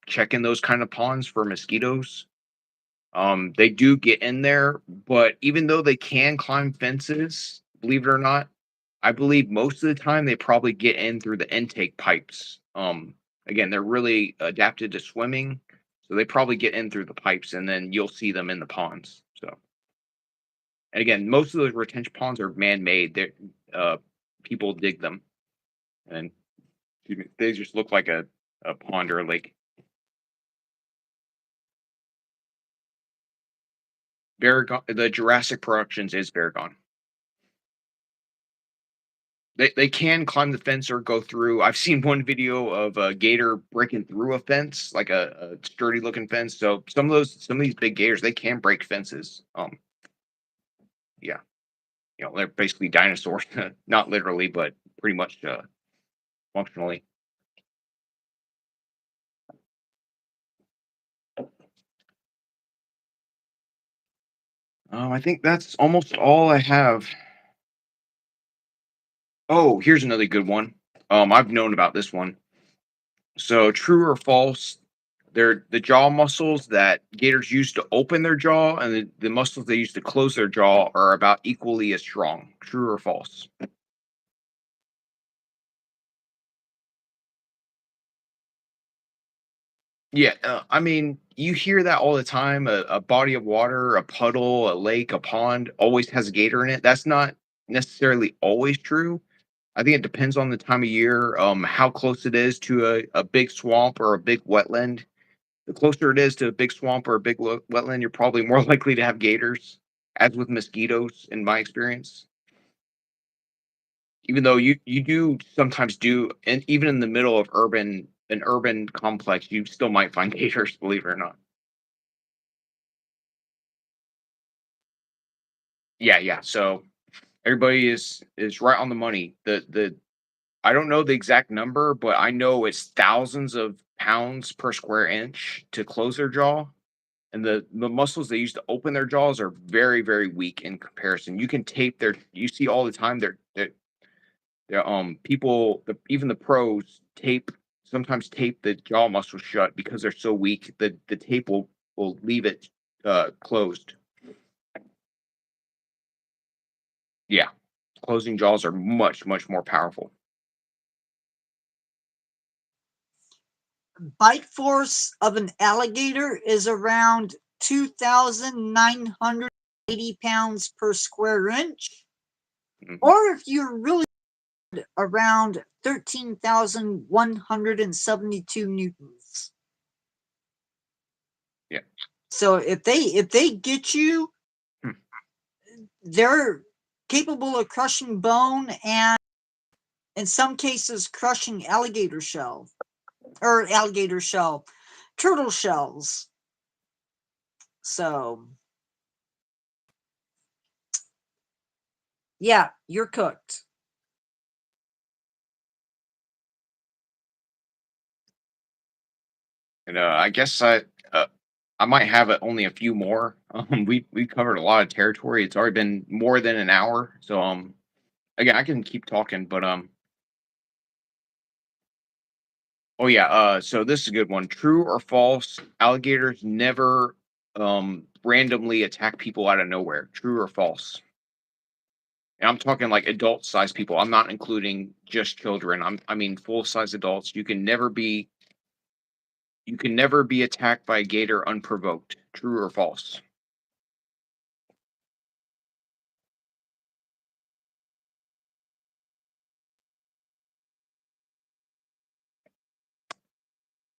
[SPEAKER 1] checking those kind of ponds for mosquitoes. They do get in there, but even though they can climb fences, believe it or not, I believe most of the time they probably get in through the intake pipes. Again, they're really adapted to swimming, so they probably get in through the pipes, and then you'll see them in the ponds. So. And again, most of those retention ponds are man-made. People dig them, and they just look like a pond or a lake. Baragon, the Jurassic Productions is Baragon. They can climb the fence or go through. I've seen one video of a gator breaking through a fence, like a sturdy looking fence. So some of these big gators, they can break fences. Yeah, they're basically dinosaurs, not literally, but pretty much functionally. I think that's almost all I have. Oh, here's another good one. I've known about this one. So, true or false? They're the jaw muscles that gators use to open their jaw, and the muscles they use to close their jaw are about equally as strong. True or false? Yeah, I mean, you hear that all the time. A body of water, a puddle, a lake, a pond always has a gator in it. That's not necessarily always true. I think it depends on the time of year, how close it is to a big swamp or a big wetland. The closer it is to a big swamp or a big wetland, you're probably more likely to have gators, as with mosquitoes, in my experience. Even though you do sometimes do, and even in the middle of an urban complex, you still might find gators, believe it or not. Yeah, yeah. So everybody is right on the money. The I don't know the exact number, but I know it's thousands of pounds per square inch to close their jaw. And the muscles they use to open their jaws are very, very weak in comparison. You can tape their you see all the time they're people even the pros sometimes tape the jaw muscles shut because they're so weak that the tape will leave it closed. Yeah. Closing jaws are much, much more powerful.
[SPEAKER 2] Bite force of an alligator is around 2,980 pounds per square inch,
[SPEAKER 1] Mhm.
[SPEAKER 2] or if you're really around 13,172 newtons.
[SPEAKER 1] Yeah.
[SPEAKER 2] So if they get you,
[SPEAKER 1] Hmm.
[SPEAKER 2] they're capable of crushing bone and in some cases crushing alligator shell, turtle shells. So yeah, you're cooked.
[SPEAKER 1] And I guess I might have only a few more. We covered a lot of territory. It's already been more than an hour, so again I can keep talking, but oh yeah, so this is a good one. True or false? Alligators never randomly attack people out of nowhere. True or false? And I'm talking like adult sized people. I'm not including just children. I mean full size adults. You can never be attacked by a gator unprovoked. True or false?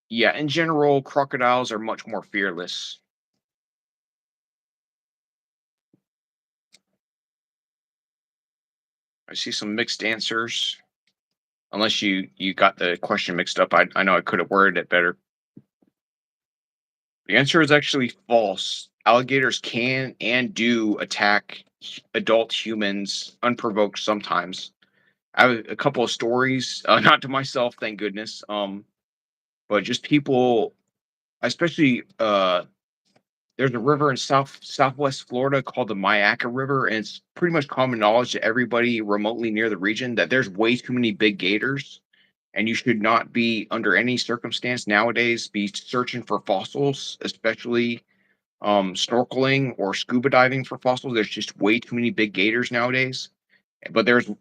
[SPEAKER 1] Yeah, in general, crocodiles are much more fearless. I see some mixed answers. Unless you got the question mixed up, I know I could have worded it better. The answer is actually false. Alligators can and do attack adult humans unprovoked sometimes. I have a couple of stories, not to myself, thank goodness. But just people, especially there's a river in southwest Florida called the Mayaca River, and it's pretty much common knowledge to everybody remotely near the region that there's way too many big gators, and you should not be under any circumstance nowadays be searching for fossils, especially snorkeling or scuba diving for fossils. There's just way too many big gators nowadays. But there's,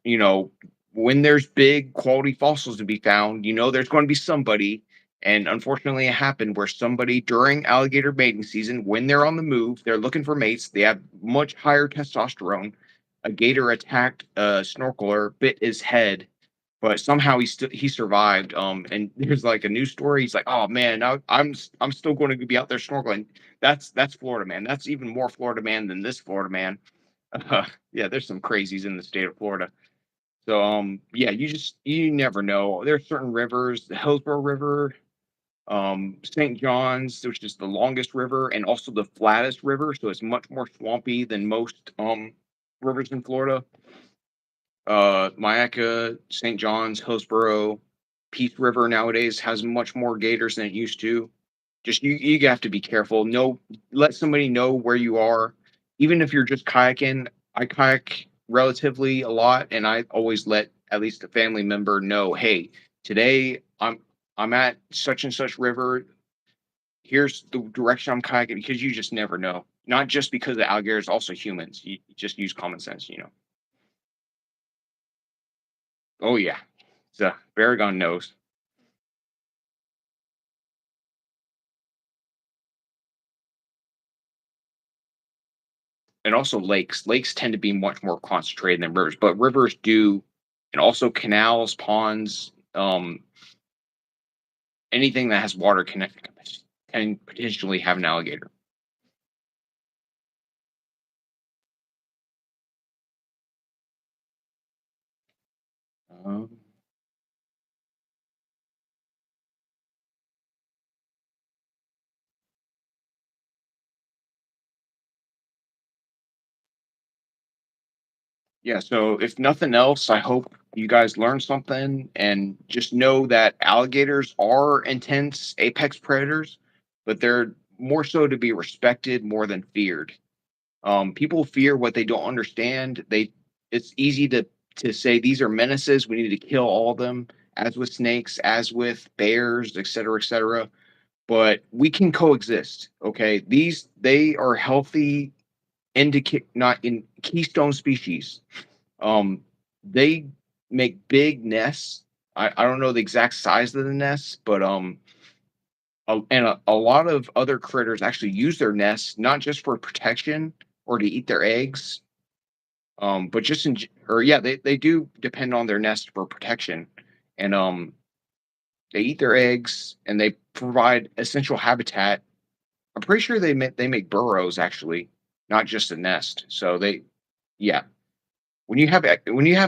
[SPEAKER 1] when there's big quality fossils to be found, there's going to be somebody. And unfortunately, it happened where somebody during alligator mating season, when they're on the move, they're looking for mates, they have much higher testosterone. A gator attacked a snorkeler, bit his head, but somehow he survived. And there's like a news story. He's like, "Oh man, I'm still going to be out there snorkeling." That's Florida man. That's even more Florida man than this Florida man. Yeah, there's some crazies in the state of Florida. So yeah, you never know. There's certain rivers, the Hillsborough River, St. John's, which is the longest river and also the flattest river, so it's much more swampy than most rivers in Florida. Myakka, St. John's, Hillsborough, Peace River nowadays has much more gators than it used to. Just you have to be careful. Know Let somebody know where you are, even if you're just kayaking. I kayak relatively a lot, and I always let at least a family member know, hey, today I'm at such and such river. Here's the direction I'm kayaking because you just never know. Not just because the alligators, also humans. You just use common sense. Oh yeah, the Baragon knows. And also lakes. Lakes tend to be much more concentrated than rivers, but rivers do, and also canals, ponds, anything that has water can potentially have an alligator. Um, yeah, so if nothing else, I hope you guys learned something and just know that alligators are intense apex predators, but they're more so to be respected more than feared. People fear what they don't understand. It's easy to say these are menaces. We need to kill all of them, as with snakes, as with bears, et cetera. But we can coexist. Okay, they are healthy, not in keystone species. Um, they make big nests. I don't know the exact size of the nests, but a lot of other critters actually use their nests not just for protection or to eat their eggs, but just or yeah, they do depend on their nest for protection, and they eat their eggs and they provide essential habitat. I'm pretty sure they make burrows actually, not just a nest. So yeah, when you have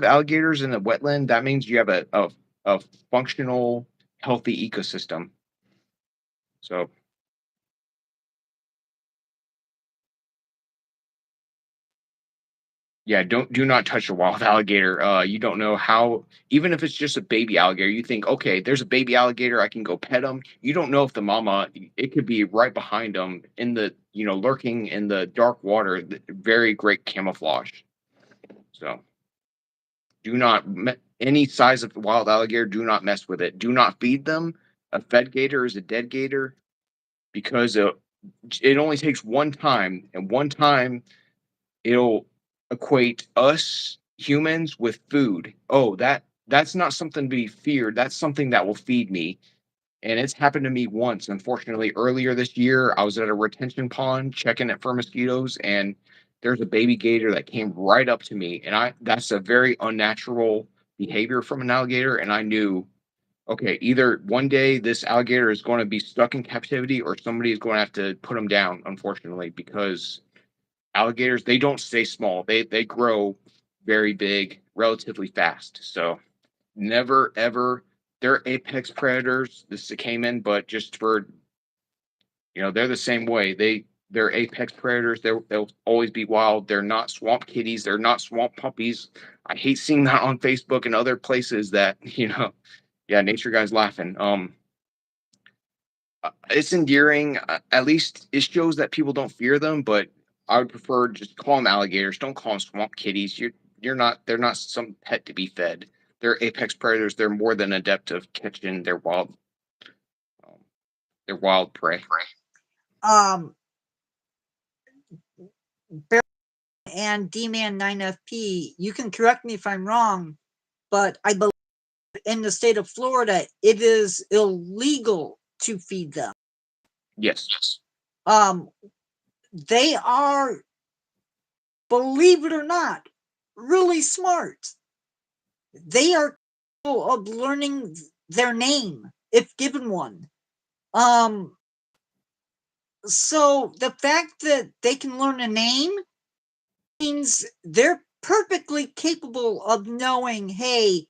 [SPEAKER 1] alligators in a wetland, that means you have a functional, healthy ecosystem. So yeah, do not touch a wild alligator. You don't know how, even if it's just a baby alligator, you think, okay, there's a baby alligator, I can go pet them. You don't know if the mama, it could be right behind them in the, lurking in the dark water. Very great camouflage. So any size of wild alligator, do not mess with it. Do not feed them. A fed gator is a dead gator because it only takes one time, and one time it'll equate us humans with food. Oh, that's not something to be feared. That's something that will feed me. And it's happened to me once. Unfortunately, earlier this year, I was at a retention pond checking it for mosquitoes, and there's a baby gator that came right up to me. And that's a very unnatural behavior from an alligator. And I knew, okay, either one day this alligator is going to be stuck in captivity or somebody is going to have to put him down, unfortunately, because alligators, they don't stay small. They grow very big relatively fast. So never ever, they're apex predators. This is a caiman, but just for, they're the same way. They're apex predators. They'll always be wild. They're not swamp kitties. They're not swamp puppies. I hate seeing that on Facebook and other places that, yeah, nature guys laughing. It's endearing. At least it shows that people don't fear them. But I would prefer just call them alligators. Don't call them swamp kitties. You're not. They're not some pet to be fed. They're apex predators. They're more than adept of catching um, their wild prey.
[SPEAKER 2] Um, Bear and D-Man 9FP, you can correct me if I'm wrong, but I believe in the state of Florida, it is illegal to feed them.
[SPEAKER 1] Yes.
[SPEAKER 2] Um, they are, believe it or not, really smart. They are of learning their name if given one. Um, so the fact that they can learn a name means they're perfectly capable of knowing, hey,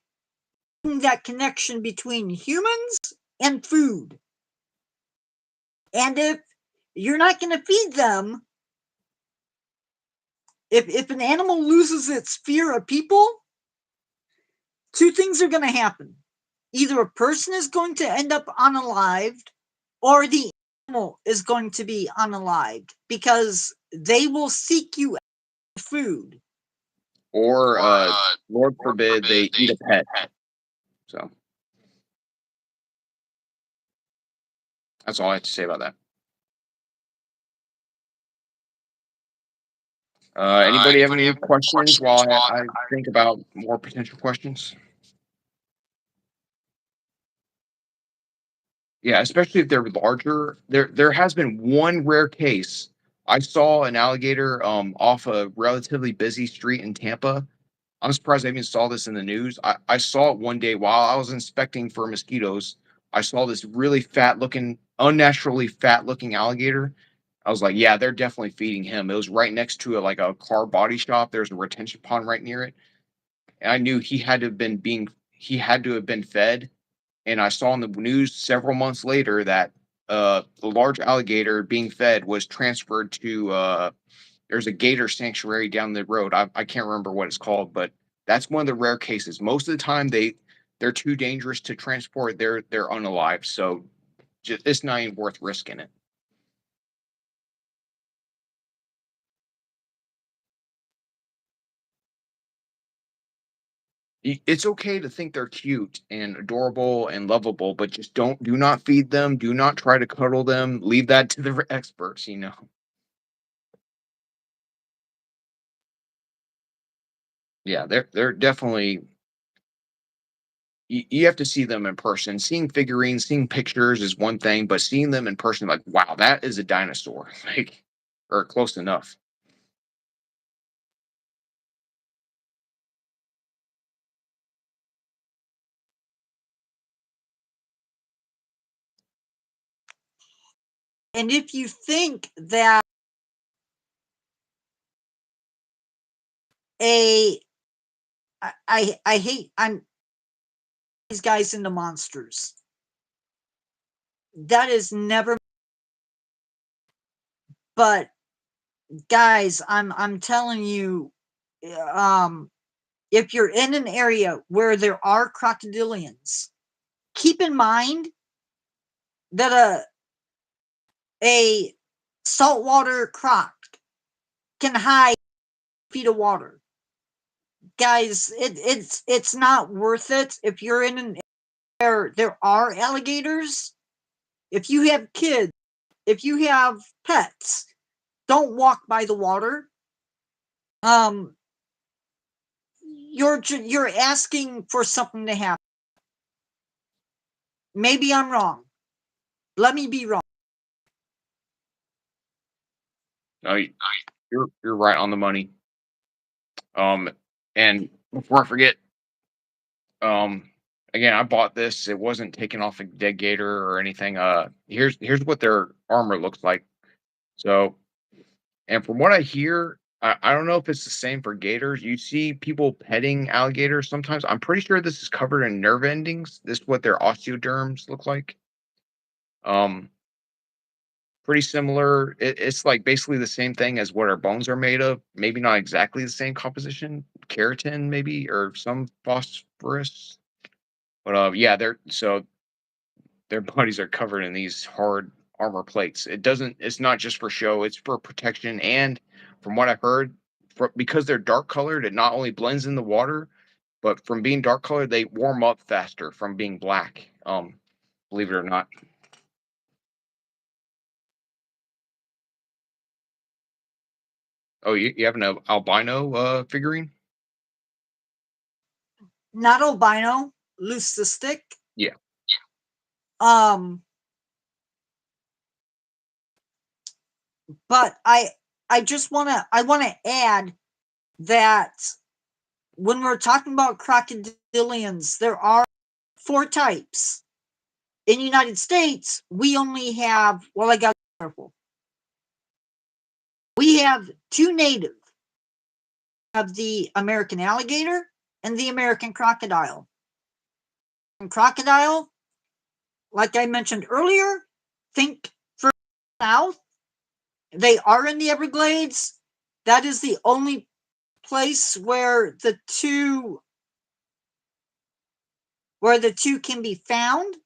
[SPEAKER 2] that connection between humans and food. And if you're not going to feed them, if an animal loses its fear of people, two things are going to happen. Either a person is going to end up unalived, or the animal is going to be unalived because they will seek you out food.
[SPEAKER 1] Or, Lord forbid, they eat a pet. So that's all I have to say about that. Anybody have any questions while I think about more potential questions? Yeah, especially if they're larger. There has been one rare case. I saw an alligator off a relatively busy street in Tampa. I'm surprised I even saw this in the news. I saw it one day while I was inspecting for mosquitoes. I saw this really fat looking, unnaturally fat looking alligator. I was like, yeah, they're definitely feeding him. It was right next to like a car body shop. There's a retention pond right near it. And I knew he had to have been fed. And I saw in the news several months later that the large alligator being fed was transferred to there's a gator sanctuary down the road. I can't remember what it's called, but that's one of the rare cases. Most of the time they're too dangerous to transport. They're unalive, so it's not even worth risking it. It's okay to think they're cute and adorable and lovable, but just do not feed them. Do not try to cuddle them. Leave that to the experts. You know. Yeah, they're definitely you have to see them in person. Seeing figurines, seeing pictures is one thing, but seeing them in person, like, wow, that is a dinosaur, like, or close enough.
[SPEAKER 2] And if you think that a I hate I'm these guys into monsters. That is never, but guys, I'm telling you, um if you're in an area where there are crocodilians, keep in mind that a saltwater croc can hide feet of water. Guys, it's not worth it if you're in an area there are alligators. If you have kids, if you have pets, don't walk by the water. Um, you're asking for something to happen. Maybe I'm wrong. Let me be wrong.
[SPEAKER 1] No, you're right on the money. Um, and before I forget, um, again, I bought this. It wasn't taken off a dead gator or anything. Here's what their armor looks like. So, and from what I hear, I don't know if it's the same for gators. You see people petting alligators sometimes. I'm pretty sure this is covered in nerve endings. This is what their osteoderms look like. Um, Pretty similar. It's like basically the same thing as what our bones are made of. Maybe not exactly the same composition, keratin maybe, or some phosphorus. But yeah, their bodies are covered in these hard armor plates. It's not just for show, it's for protection. And from what I heard, because they're dark colored, it not only blends in the water, but from being dark colored, they warm up faster from being black. Believe it or not. Oh, you have an albino figurine?
[SPEAKER 2] Not albino, leucistic.
[SPEAKER 1] Yeah.
[SPEAKER 2] Um, but I just wanna add that when we're talking about crocodilians, there are 4 types. In the United States, we only have, well, I got to be careful. We have 2 native of the American alligator and the American crocodile. And crocodile, like I mentioned earlier, think further south. They are in the Everglades. That is the only place where the two can be found.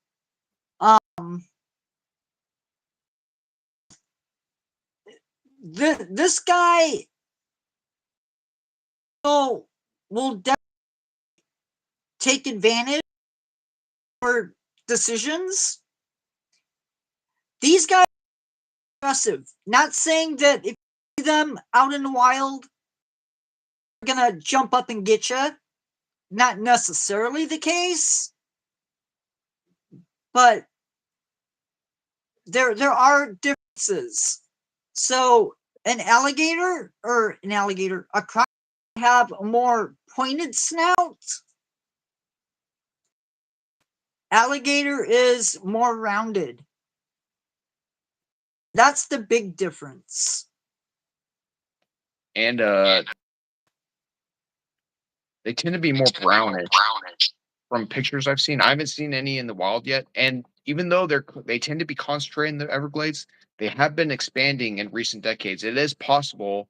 [SPEAKER 2] This guy will definitely take advantage of our decisions. These guys are aggressive. Not saying that if you see them out in the wild, they're gonna jump up and get you. Not necessarily the case, but there are differences. So a crocodile have a more pointed snout. Alligator is more rounded. That's the big difference.
[SPEAKER 1] And they tend to be more brownish from pictures I've seen. I haven't seen any in the wild yet. And even though they tend to be concentrated in the Everglades, they have been expanding in recent decades. It is possible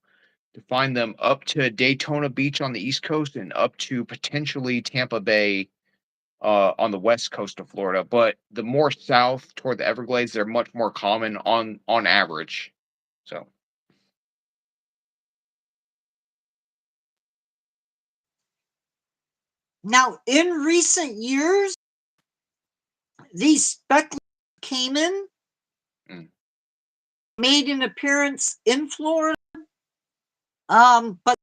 [SPEAKER 1] to find them up to Daytona Beach on the East Coast and up to potentially Tampa Bay on the west coast of Florida. But the more south toward the Everglades, they're much more common on average. So
[SPEAKER 2] now, in recent years, these speckled caiman made an appearance in Florida, but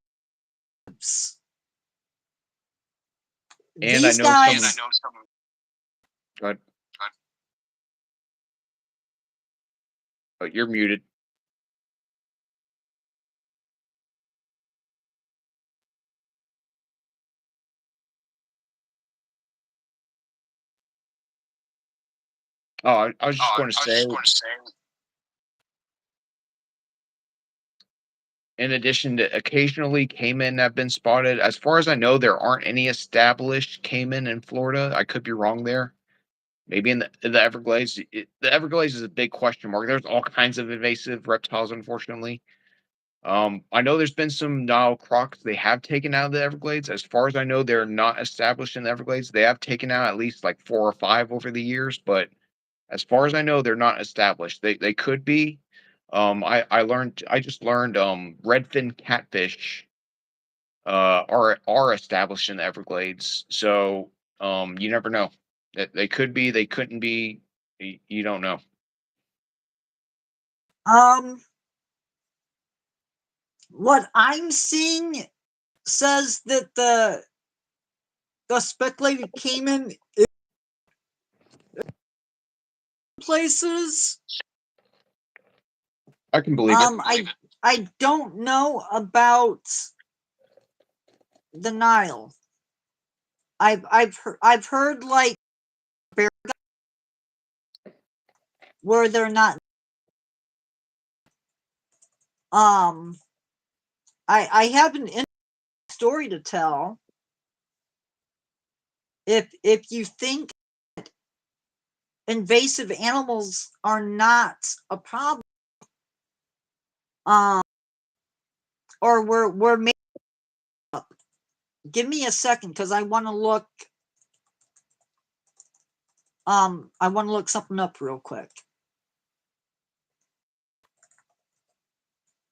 [SPEAKER 1] and
[SPEAKER 2] these guys.
[SPEAKER 1] Go ahead. Oh, you're muted. Oh, I was just going to say, in addition to occasionally caiman have been spotted, as far as I know, there aren't any established caiman in Florida. I could be wrong there. Maybe in the Everglades. The Everglades is a big question mark. There's all kinds of invasive reptiles, unfortunately. I know there's been some Nile crocs they have taken out of the Everglades. As far as I know, they're not established in the Everglades. They have taken out at least like 4 or 5 over the years, but as far as I know, they're not established. They could be. I just learned redfin catfish are established in the Everglades. So you never know. That they could be, they couldn't be. You don't know.
[SPEAKER 2] What I'm seeing says that the speculated caiman in places.
[SPEAKER 1] I can believe it.
[SPEAKER 2] I don't know about the Nile. I've heard like where they're not. I have an interesting story to tell. If you think invasive animals are not a problem, or we're made up. Give me a second because I want to look. I want to look something up real quick.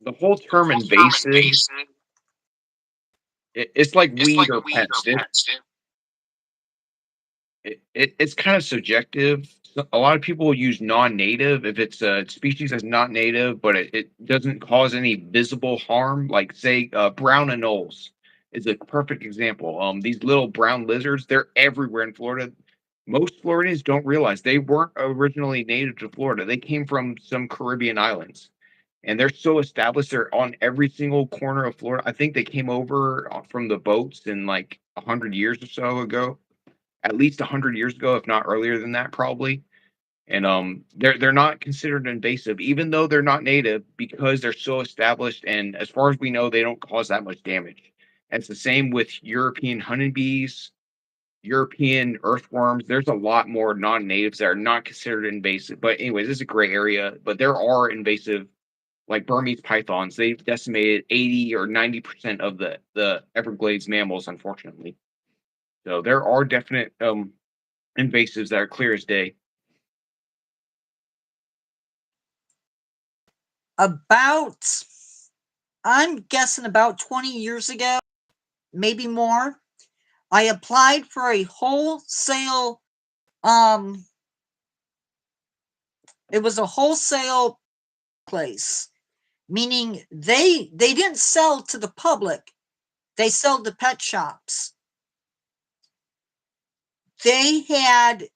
[SPEAKER 1] The whole term invasive, it's like weed or pest. It's kind of subjective. A lot of people will use non-native if it's a species that's not native, but it doesn't cause any visible harm. Like say, brown anoles is a perfect example. These little brown lizards, they're everywhere in Florida. Most Floridians don't realize they weren't originally native to Florida. They came from some Caribbean islands. and they're so established. They're on every single corner of Florida. I think they came over from the boats in like 100 years or so ago, at least 100 years ago, if not earlier than that, probably. And they're not considered invasive, even though they're not native, because they're so established. And as far as we know, they don't cause that much damage. And it's the same with European honeybees, European earthworms. There's a lot more non-natives that are not considered invasive. But anyways, this is a gray area. But there are invasive, like Burmese pythons. They've decimated 80 or 90% of the Everglades mammals, unfortunately. So there are definite invasives that are clear as day.
[SPEAKER 2] About, I'm guessing about 20 years ago, maybe more, I applied for a wholesale, it was a wholesale place, meaning they didn't sell to the public, they sell to pet shops. They had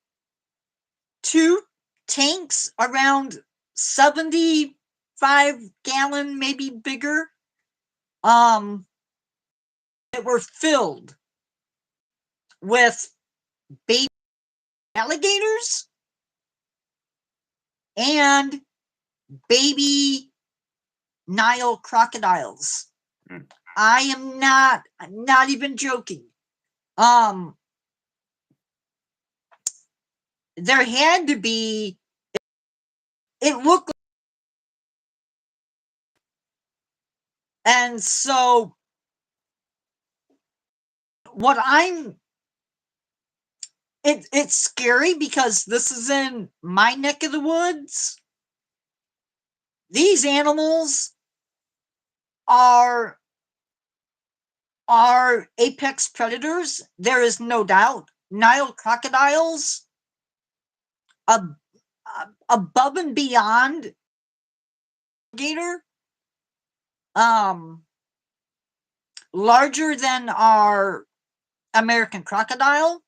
[SPEAKER 2] 2 tanks around 75-gallon, maybe bigger, that were filled with baby alligators and baby Nile crocodiles.
[SPEAKER 1] Mm.
[SPEAKER 2] I am not even joking. Um, there had to be. It looked, and so what I'm. It's scary because this is in my neck of the woods. These animals are apex predators. There is no doubt. Nile crocodiles, above and beyond gator, um, larger than our American crocodile.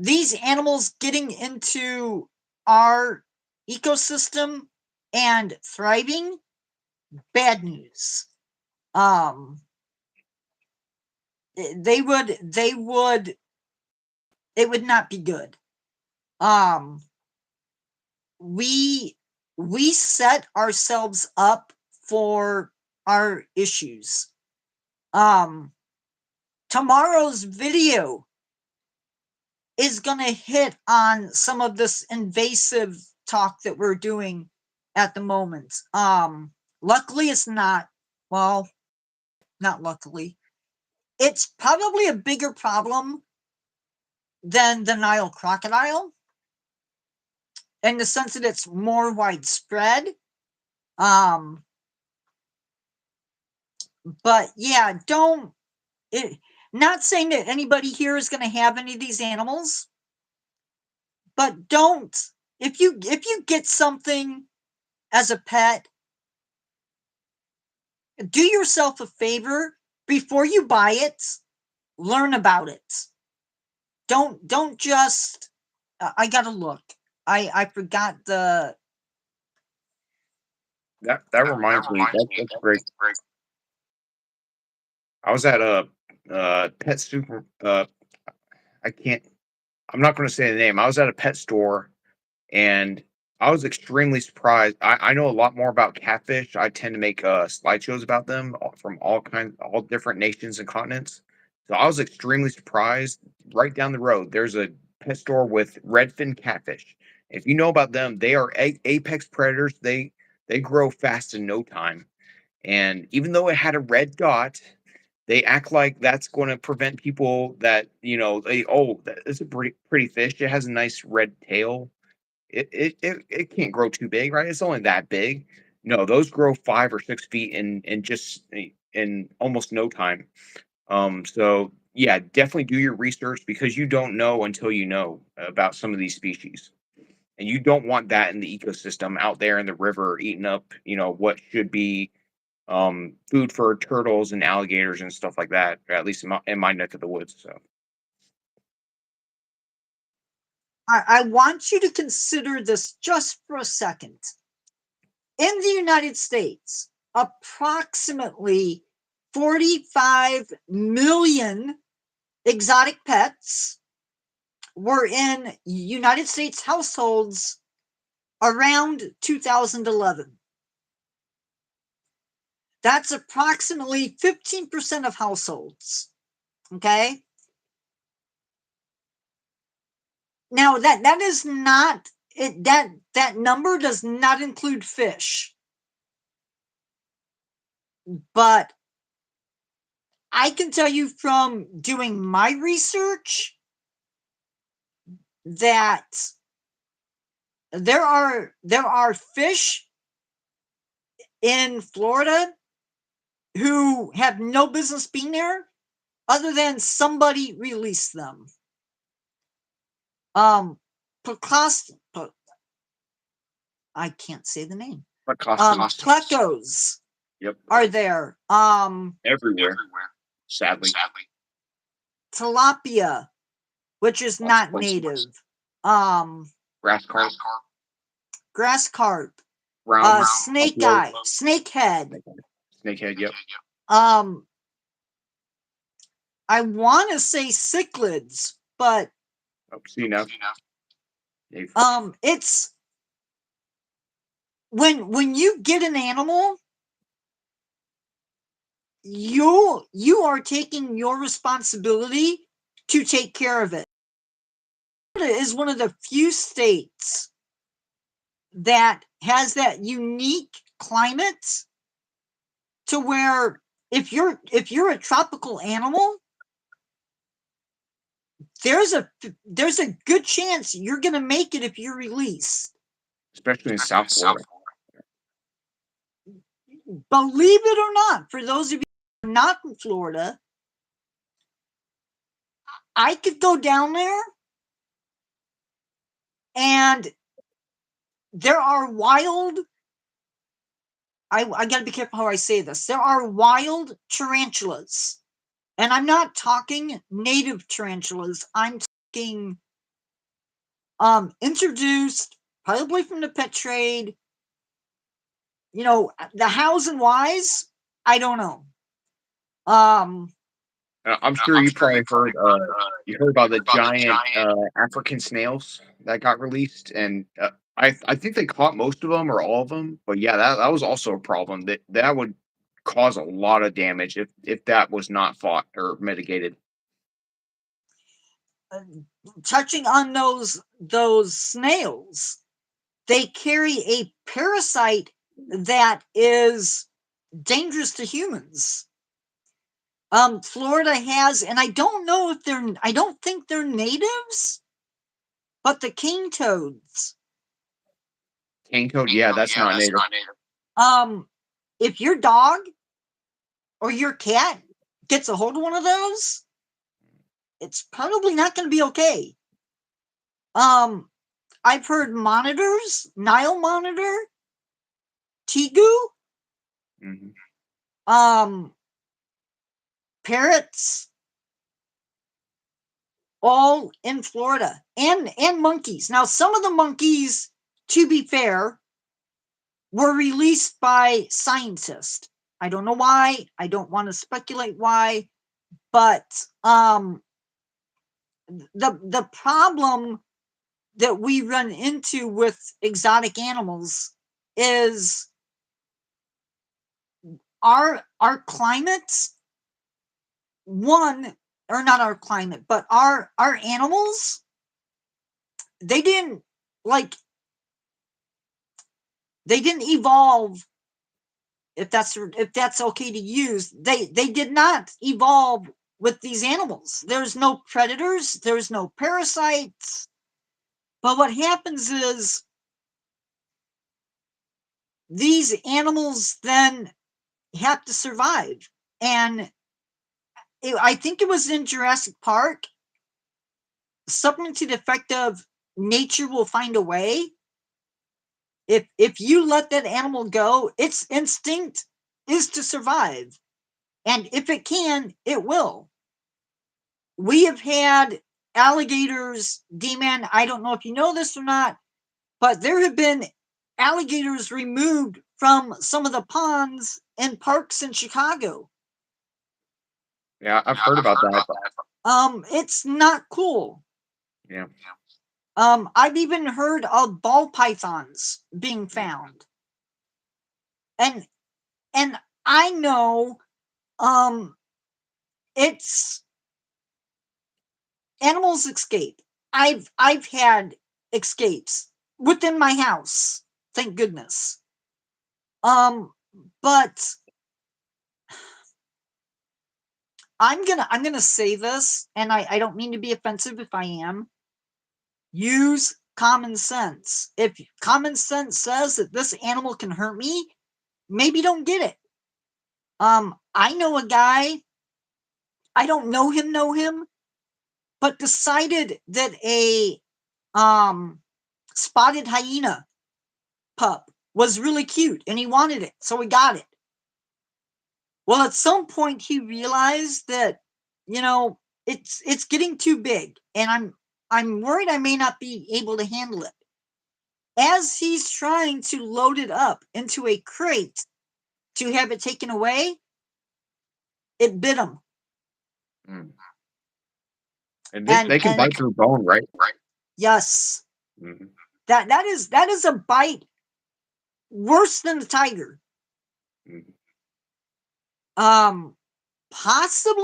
[SPEAKER 2] These animals getting into our ecosystem and thriving, bad news. They would it would not be good. Um, we set ourselves up for our issues. Tomorrow's video is going to hit on some of this invasive talk that we're doing at the moment. Luckily it's not, well, not luckily. It's probably a bigger problem than the Nile crocodile, in the sense that it's more widespread. But yeah, don't it, not saying that anybody here is going to have any of these animals, but don't, if you get something as a pet, do yourself a favor before you buy it, learn about it. Don't just I gotta look. I forgot the.
[SPEAKER 1] That reminds me. That's great. I was at a pet super. I can't. I'm not going to say the name. I was at a pet store, and I was extremely surprised. I know a lot more about catfish. I tend to make slideshows about them from all different nations and continents. So I was extremely surprised. Right down the road, there's a pet store with redfin catfish. If you know about them, they are apex predators. They grow fast in no time. And even though it had a red dot, they act like that's going to prevent people that, it's a pretty fish. It has a nice red tail. It can't grow too big, right? It's only that big. No, those grow 5 or 6 feet in just in almost no time. So yeah, definitely do your research, because you don't know until you know about some of these species. And you don't want that in the ecosystem out there in the river eating up, what should be food for turtles and alligators and stuff like that, at least in my neck of the woods. So
[SPEAKER 2] I want you to consider this just for a second. in the United States, approximately 45 million exotic pets were in United States households around 2011. That's approximately 15% of households. Okay. Now that is not it. That number does not include fish, but I can tell you from doing my research that there are fish in Florida who have no business being there other than somebody released them. Plecos, I can't say the name. Plecos
[SPEAKER 1] Yep.
[SPEAKER 2] are there.
[SPEAKER 1] Everywhere. Sadly.
[SPEAKER 2] Tilapia, which is not native.
[SPEAKER 1] Grass carp.
[SPEAKER 2] Grass carp.
[SPEAKER 1] Round.
[SPEAKER 2] Snake eye. Snakehead.
[SPEAKER 1] Snakehead, yep.
[SPEAKER 2] I want to say cichlids, but
[SPEAKER 1] See now.
[SPEAKER 2] it's when you get an animal, you are taking your responsibility to take care of it. Florida is one of the few states that has that unique climate to where if you're a tropical animal, there's a good chance you're going to make it if you're released.
[SPEAKER 1] Especially in South Florida.
[SPEAKER 2] Believe it or not, for those of you who are not in Florida, I could go down there and there are wild, I got to be careful how I say this. There are wild tarantulas. And I'm not talking native tarantulas. I'm talking introduced probably from the pet trade. You know, the hows and whys, I don't know.
[SPEAKER 1] I'm sure you probably heard you heard about the giant African snails that got released, and I think they caught most of them or all of them. But yeah, that was also a problem that would cause a lot of damage if that was not fought or mitigated.
[SPEAKER 2] Touching on those snails, they carry a parasite that is dangerous to humans. Florida has, and I don't know if I don't think they're natives, but the cane toads.
[SPEAKER 1] Cane toad, yeah, that's not native.
[SPEAKER 2] If your dog or your cat gets a hold of one of those, it's probably not going to be okay. I've heard monitors, Nile monitor, tegu, parrots, all in Florida, and monkeys. Now, some of the monkeys, to be fair, were released by scientists. I don't know why. I don't want to speculate why, but the problem that we run into with exotic animals is our climates, one, or not our climate, but our animals, they didn't evolve, if that's okay to use. They did not evolve with these animals. There's no predators, there's no parasites. But what happens is these animals then have to survive. And I think it was in Jurassic Park, something to the effect of nature will find a way. If you let that animal go, its instinct is to survive. And if it can, it will. We have had alligators, D-Man, I don't know if you know this or not, but there have been alligators removed from some of the ponds and parks in Chicago.
[SPEAKER 1] Yeah, I've heard about that.
[SPEAKER 2] It's not cool.
[SPEAKER 1] Yeah.
[SPEAKER 2] I've even heard of ball pythons being found. And I know it's animals escape. I've had escapes within my house. Thank goodness. But I'm gonna say this, and I don't mean to be offensive if I am. Use common sense. If common sense says that this animal can hurt me, maybe don't get it. I know a guy, I don't know him, but decided that a spotted hyena pup was really cute and he wanted it, so he got it. Well, at some point he realized that, it's getting too big, and I'm worried I may not be able to handle it. As he's trying to load it up into a crate to have it taken away, it bit him.
[SPEAKER 1] Mm. And they can
[SPEAKER 2] And
[SPEAKER 1] bite through bone, right?
[SPEAKER 2] yes,
[SPEAKER 1] Mm-hmm.
[SPEAKER 2] that is a bite worse than the tiger.
[SPEAKER 1] Mm-hmm.
[SPEAKER 2] Possibly.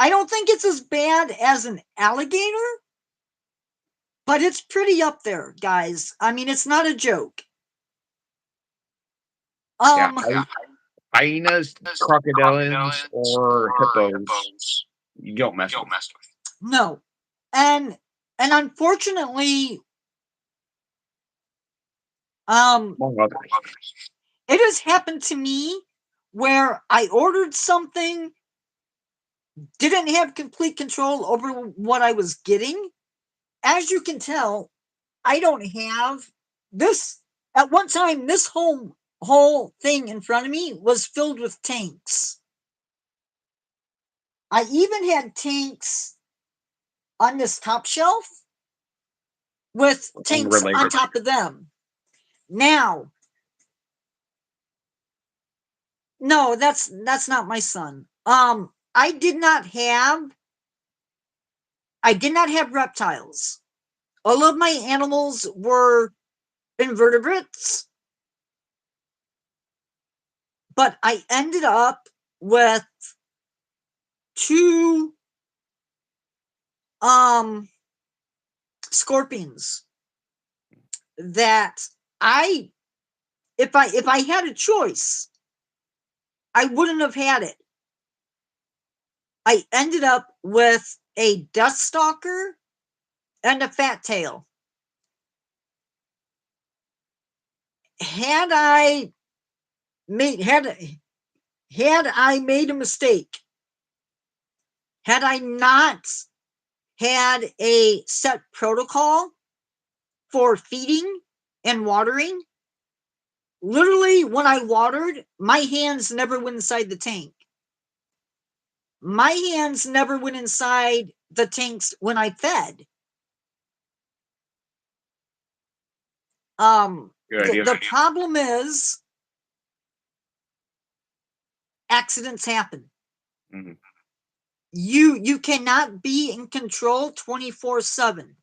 [SPEAKER 2] I don't think it's as bad as an alligator, but it's pretty up there, guys. I mean, it's not a joke.
[SPEAKER 1] Yeah, hyenas, crocodiles, or hippos, you don't mess with.
[SPEAKER 2] No, and unfortunately,
[SPEAKER 1] Among others.
[SPEAKER 2] it has happened to me where I ordered something, didn't have complete control over what I was getting. As you can tell, I don't have this. At one time, this whole thing in front of me was filled with tanks. I even had tanks on this top shelf with tanks on
[SPEAKER 1] Unrelated.
[SPEAKER 2] top of them. Now, no, that's not my son. I did not have reptiles. All of my animals were invertebrates, but I ended up with two scorpions that I if I had a choice, I wouldn't have had it. I ended up with a dust stalker and a fat tail. Had I made a mistake, had I not had a set protocol for feeding and watering, literally when I watered, my hands never went inside the tank. My hands never went inside the tanks when I fed. The problem is accidents happen.
[SPEAKER 1] Mm-hmm.
[SPEAKER 2] You cannot be in control 24/7.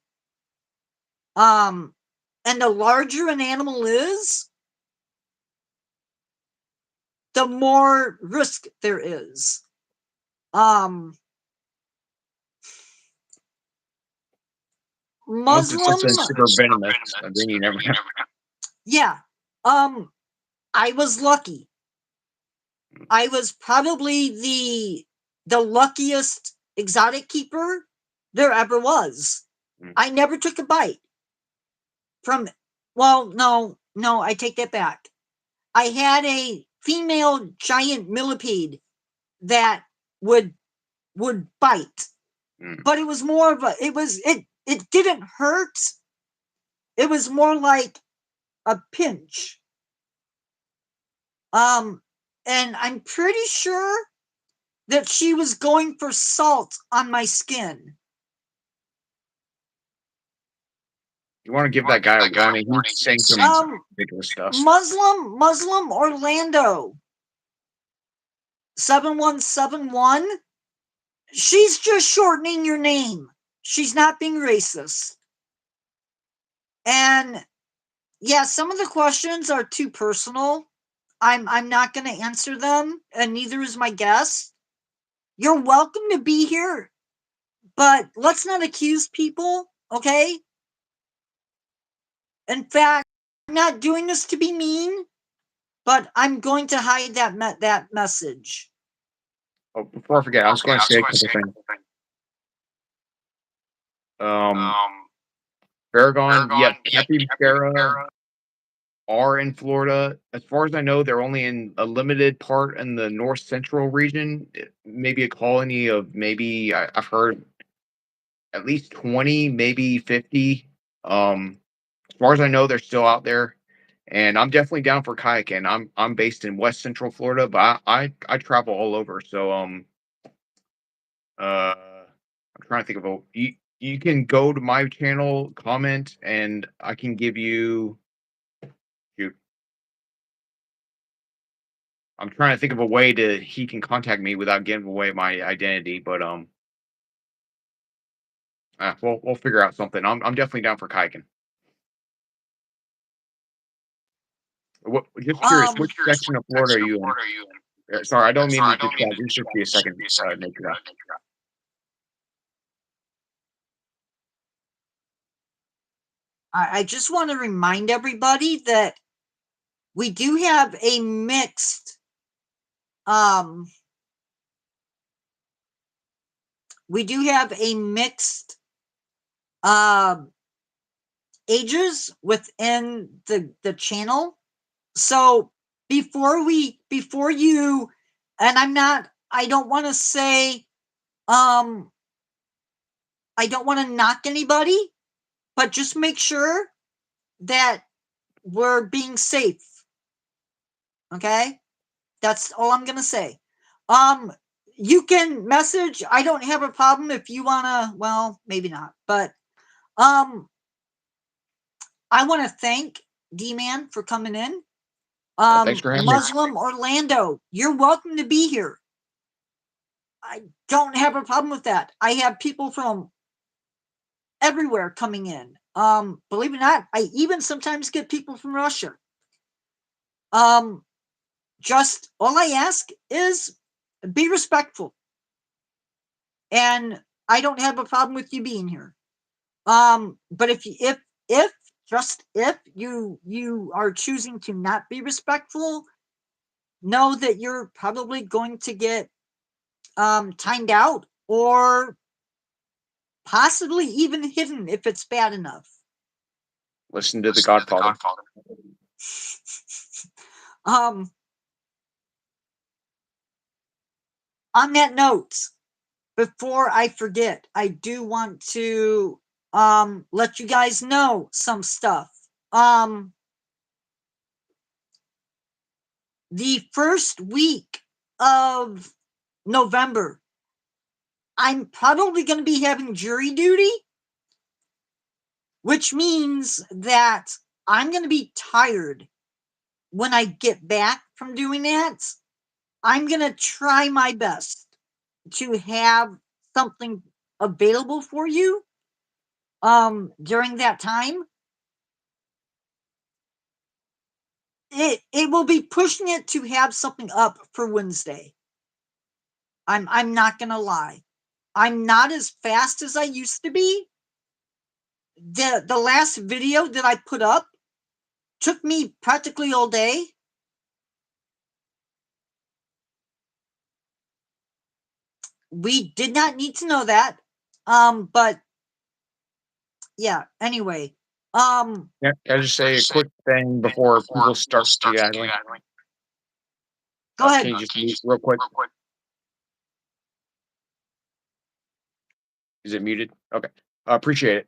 [SPEAKER 2] And the larger an animal is, the more risk there is.
[SPEAKER 1] Once it's
[SPEAKER 2] Muslim,
[SPEAKER 1] super venomous, and then you never know.
[SPEAKER 2] yeah. I was lucky. I was probably the luckiest exotic keeper there ever was. I never took a bite from. Well, no, I take that back. I had a female giant millipede that would bite, but it was more of a. It didn't hurt. It was more like a pinch. And I'm pretty sure that she was going for salt on my skin.
[SPEAKER 1] You want to give that guy a warning. He's saying some ridiculous stuff.
[SPEAKER 2] Muslim Orlando 7171. She's just shortening your name. She's not being racist. And yeah, some of the questions are too personal. I'm not going to answer them, and neither is my guest. You're welcome to be here, but let's not accuse people, okay? In fact, I'm not doing this to be mean, but I'm going to hide that message.
[SPEAKER 1] Oh, before I forget, I was going to say a couple things. Paragon, yes, capybara are in Florida. As far as I know, they're only in a limited part in the north central region. Maybe a colony of I've heard at least 20, maybe 50. As far as I know, they're still out there. And I'm definitely down for kayaking. I'm based in West Central Florida, but I travel all over. So I'm trying to think of you can go to my channel, comment, and I can give you shoot. I'm trying to think of a way to he can contact me without giving away my identity, but we'll figure out something. I'm definitely down for kayaking. What? Just curious, which section of Florida are you in? Sorry, I don't mean to just research be a second, nature guy.
[SPEAKER 2] I just want to remind everybody that we do have a mixed ages within the channel. So before you, and I don't want to say I don't want to knock anybody, but just make sure that we're being safe. Okay? That's all I'm going to say. You can message. I don't have a problem if you want to, well, maybe not. But I want to thank D-Man for coming in.
[SPEAKER 1] Thanks for having me.
[SPEAKER 2] Muslim Orlando, you're welcome to be here. I don't have a problem with that. I have people from everywhere coming in. Believe it or not, I even sometimes get people from Russia. Just all I ask is be respectful. And I don't have a problem with you being here. But if you are choosing to not be respectful, know that you're probably going to get timed out or possibly even hidden if it's bad enough.
[SPEAKER 1] Listen to the Godfather.
[SPEAKER 2] On that note, before I forget, I do want to let you guys know some stuff. The first week of November, I'm probably going to be having jury duty, which means that I'm going to be tired when I get back from doing that. I'm going to try my best to have something available for you during that time. It will be pushing it to have something up for Wednesday. I'm not gonna lie. I'm not as fast as I used to be. The last video that I put up took me practically all day. We did not need to know that. But yeah, anyway.
[SPEAKER 1] Yeah, can I just say a quick thing before people start skedaddling?
[SPEAKER 2] Go ahead.
[SPEAKER 1] Can you just mute real quick? Is it muted? Okay. Appreciate it.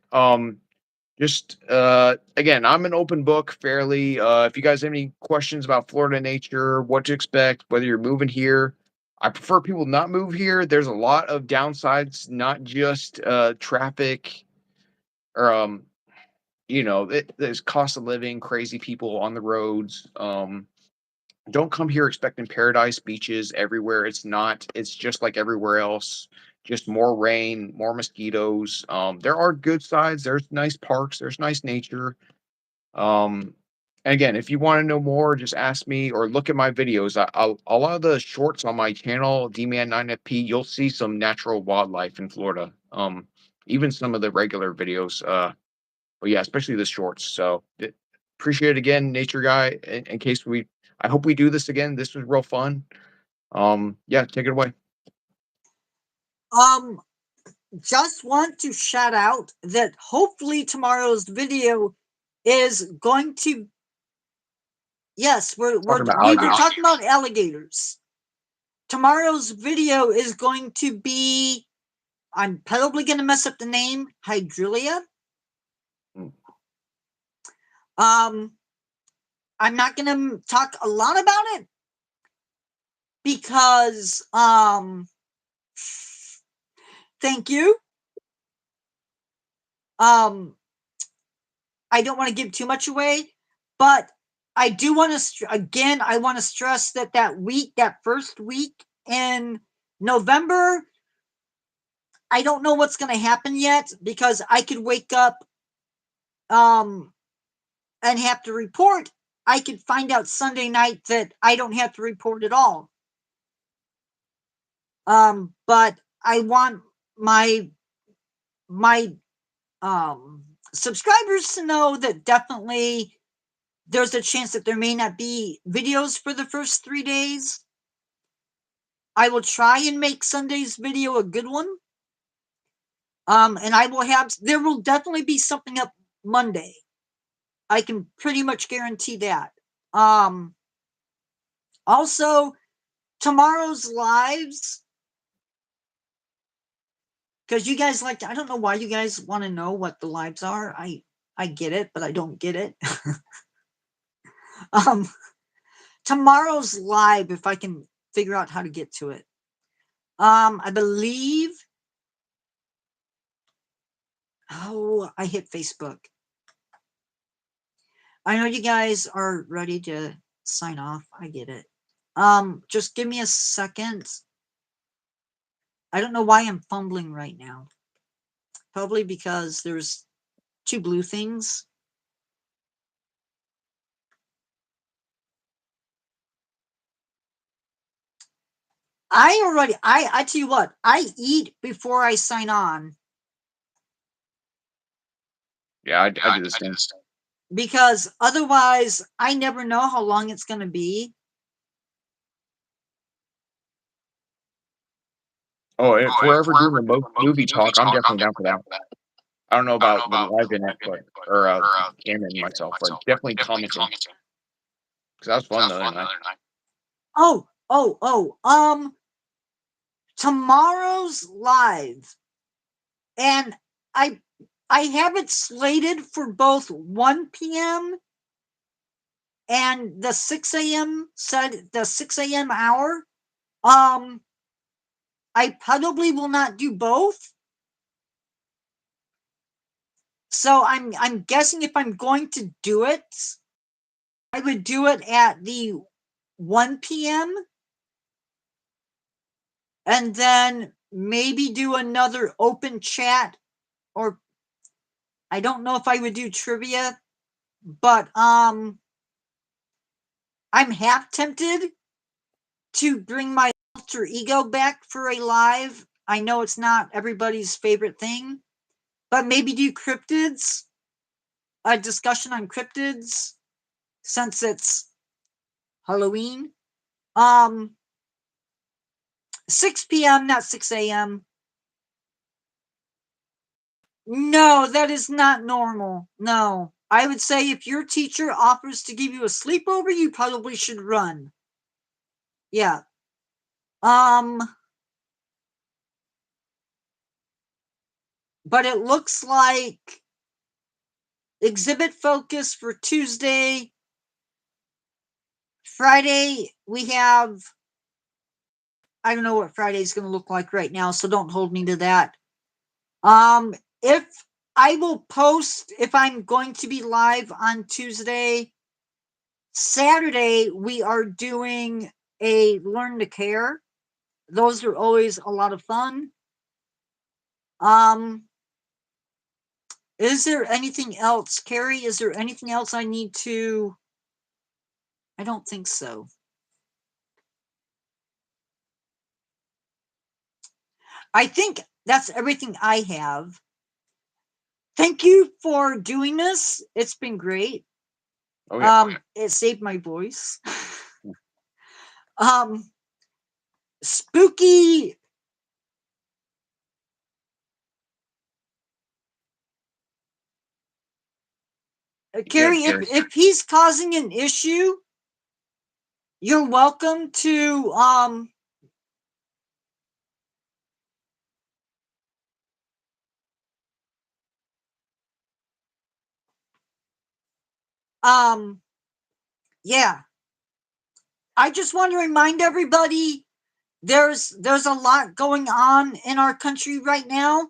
[SPEAKER 1] Just again, I'm an open book fairly. If you guys have any questions about Florida nature, what to expect, whether you're moving here, I prefer people not move here. There's a lot of downsides, not just traffic or there's cost of living, crazy people on the roads. Don't come here expecting paradise beaches everywhere. It's not. It's just like everywhere else. Just more rain, more mosquitoes. There are good sides. There's nice parks. There's nice nature. Um, and again, if you want to know more, just ask me or look at my videos. A lot of the shorts on my channel, DMan9FP, you'll see some natural wildlife in Florida. Even some of the regular videos. But yeah, especially the shorts. So appreciate it again, Nature Guy. In case I hope we do this again. This was real fun. Yeah, take it away.
[SPEAKER 2] Um, just want to shout out that hopefully tomorrow's video is going to. Yes,
[SPEAKER 1] Talking about
[SPEAKER 2] we were
[SPEAKER 1] alligators.
[SPEAKER 2] talking about alligators. Tomorrow's video is going to be. I'm probably going to mess up the name. Hydrilia.
[SPEAKER 1] Mm.
[SPEAKER 2] I'm not going to talk a lot about it because thank you. I don't want to give too much away, but I do want to again. I want to stress that that first week in November, I don't know what's going to happen yet because I could wake up and have to report. I could find out Sunday night that I don't have to report at all. But I want my subscribers to know that definitely there's a chance that there may not be videos for the first 3 days. I will try and make Sunday's video a good one. And there will definitely be something up Monday. I can pretty much guarantee that. Also, tomorrow's lives, because you guys I don't know why you guys want to know what the lives are. I get it, but I don't get it. Tomorrow's live, if I can figure out how to get to it. I believe. Oh, I hit Facebook. I know you guys are ready to sign off. I get it. Just give me a second. I don't know why I'm fumbling right now. Probably because there's 2 blue things. I tell you what, I eat before I sign on.
[SPEAKER 1] Yeah, I do the same.
[SPEAKER 2] Because otherwise, I never know how long it's going to be.
[SPEAKER 1] Oh, and if we're ever doing a movie talk, I'm definitely down for that. I don't know about the live in it, but or Cameron and myself, but definitely commenting because that was fun the other night.
[SPEAKER 2] Tomorrow's live, and I have it slated for both 1 p.m. and the 6 a.m. the 6 a.m. hour. I probably will not do both. So I'm guessing if I'm going to do it, I would do it at the 1 p.m. and then maybe do another open chat, or I don't know if I would do trivia, but I'm half tempted to bring my alter ego back for a live. I know it's not everybody's favorite thing, but maybe do cryptids, a discussion on cryptids, since it's Halloween. 6 p.m., not 6 a.m. No, that is not normal. No. I would say if your teacher offers to give you a sleepover, you probably should run. Yeah. But it looks like exhibit focus for Tuesday. Friday, we have, I don't know what Friday is going to look like right now, so don't hold me to that. If I will post if I'm going to be live on Tuesday. Saturday, we are doing a Learn to Care. Those are always a lot of fun. Is there anything else? Carrie, is there anything else I need to? I don't think so. I think that's everything I have. Thank you for doing this. It's been great.
[SPEAKER 1] Oh yeah.
[SPEAKER 2] It saved my voice. Spooky. Carrie,
[SPEAKER 1] Yes.
[SPEAKER 2] if he's causing an issue, you're welcome to yeah. I just want to remind everybody there's a lot going on in our country right now.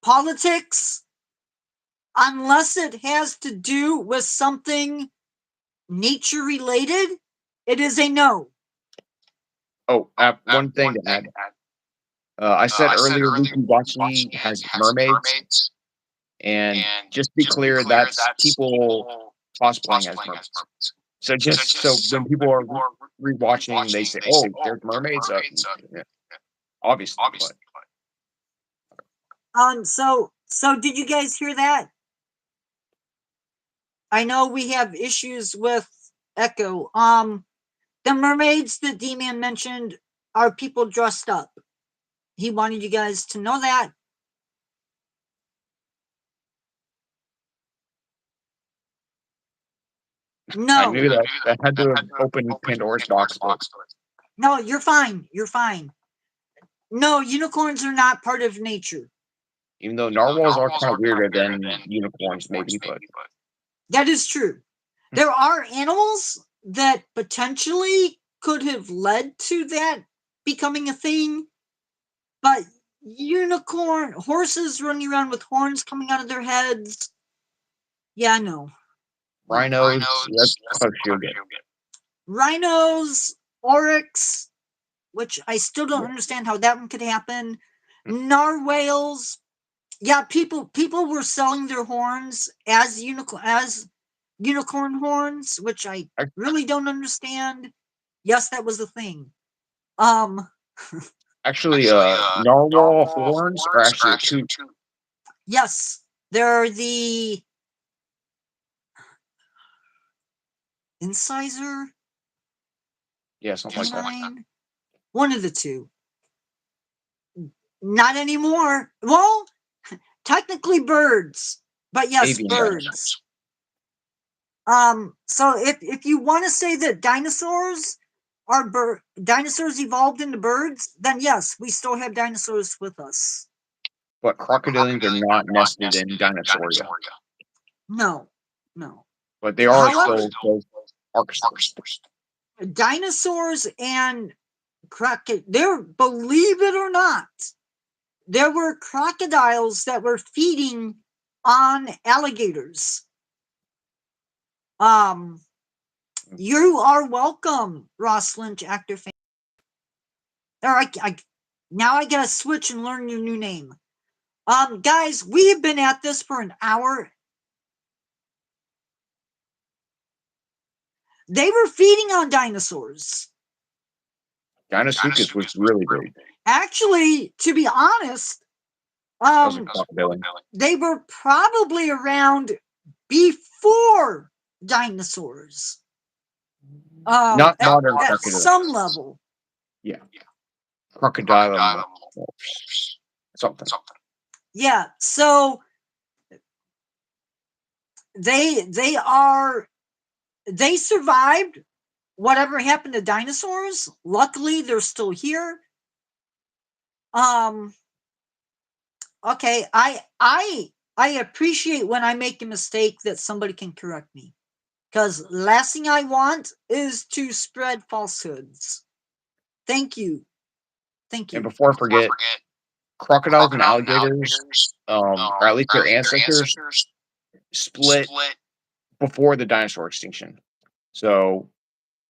[SPEAKER 2] Politics, unless it has to do with something nature related, it is a no.
[SPEAKER 1] Oh, one thing to add. I said earlier Lucy Watchney has mermaids, and just to be clear, that's people cosplaying as mermaids. So just so when people are rewatching, they say, "Oh, there's mermaids." Yeah, obviously, but
[SPEAKER 2] So did you guys hear that? I know we have issues with echo. The mermaids that D-Man mentioned are people dressed up. He wanted you guys to know that. No.
[SPEAKER 1] I knew that. That had to have opened Pandora's box, but
[SPEAKER 2] No, you're fine. You're fine. No, unicorns are not part of nature.
[SPEAKER 1] even though narwhals are kind of weirder than unicorns, maybe, but
[SPEAKER 2] That is true. There are animals that potentially could have led to that becoming a thing, but unicorn horses running around with horns coming out of their heads. Yeah, no.
[SPEAKER 1] rhinos, that's close you'll get.
[SPEAKER 2] Rhinos, oryx, which I still don't
[SPEAKER 1] Yeah.
[SPEAKER 2] understand how that one could happen. Narwhals. Yeah, people were selling their horns as unicorn horns, which I
[SPEAKER 1] I,
[SPEAKER 2] really don't understand. Yes, that was a thing. Um
[SPEAKER 1] actually, narwhal horns are actually a tooth.
[SPEAKER 2] yes, they're the incisor,
[SPEAKER 1] Yeah, something like that.
[SPEAKER 2] canine, one of the two. Not anymore. Well, technically birds, but yes,
[SPEAKER 1] Avian
[SPEAKER 2] birds.
[SPEAKER 1] dinosaurs.
[SPEAKER 2] So if you want to say that dinosaurs dinosaurs evolved into birds, then yes, we still have dinosaurs with us.
[SPEAKER 1] But crocodilians are not nested in Dinosauria,
[SPEAKER 2] No, no.
[SPEAKER 1] but they are still both archosaurs.
[SPEAKER 2] Dinosaurs and there, believe it or not, there were crocodiles that were feeding on alligators. You are welcome, Ross Lynch, actor fan. All right, now I gotta switch and learn your new name. Guys, we have been at this for an hour. They were feeding on dinosaurs.
[SPEAKER 1] Dinosuchus was really big.
[SPEAKER 2] Actually, to be honest,
[SPEAKER 1] That was a crocodile.
[SPEAKER 2] they were probably around before dinosaurs.
[SPEAKER 1] Not modern
[SPEAKER 2] at
[SPEAKER 1] crocodile.
[SPEAKER 2] some level.
[SPEAKER 1] Yeah. Crocodile something.
[SPEAKER 2] Yeah, so they survived whatever happened to dinosaurs. Luckily, they're still here. Okay, I appreciate when I make a mistake that somebody can correct me, because last thing I want is to spread falsehoods. Thank you.
[SPEAKER 1] And before I forget, crocodiles and alligators, or at least their ancestors, split before the dinosaur extinction. So,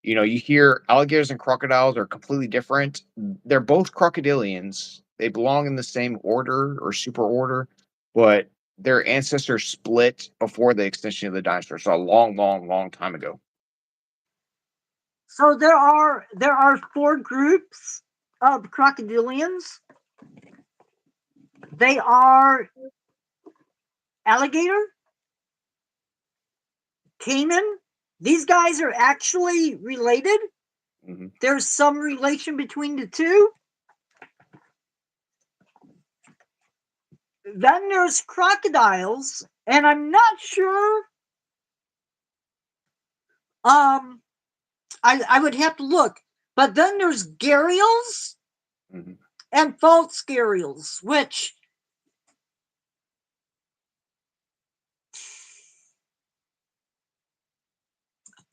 [SPEAKER 1] you hear alligators and crocodiles are completely different. They're both crocodilians. They belong in the same order or superorder, but their ancestors split before the extinction of the dinosaurs, so a long, long, long time ago.
[SPEAKER 2] So there are four groups of crocodilians. They are alligator, caiman. These guys are actually related.
[SPEAKER 1] Mhm.
[SPEAKER 2] There's some relation between the two. Then there's crocodiles, and I'm not sure. I would have to look. But then there's gharials
[SPEAKER 1] Mhm.
[SPEAKER 2] and false gharials, which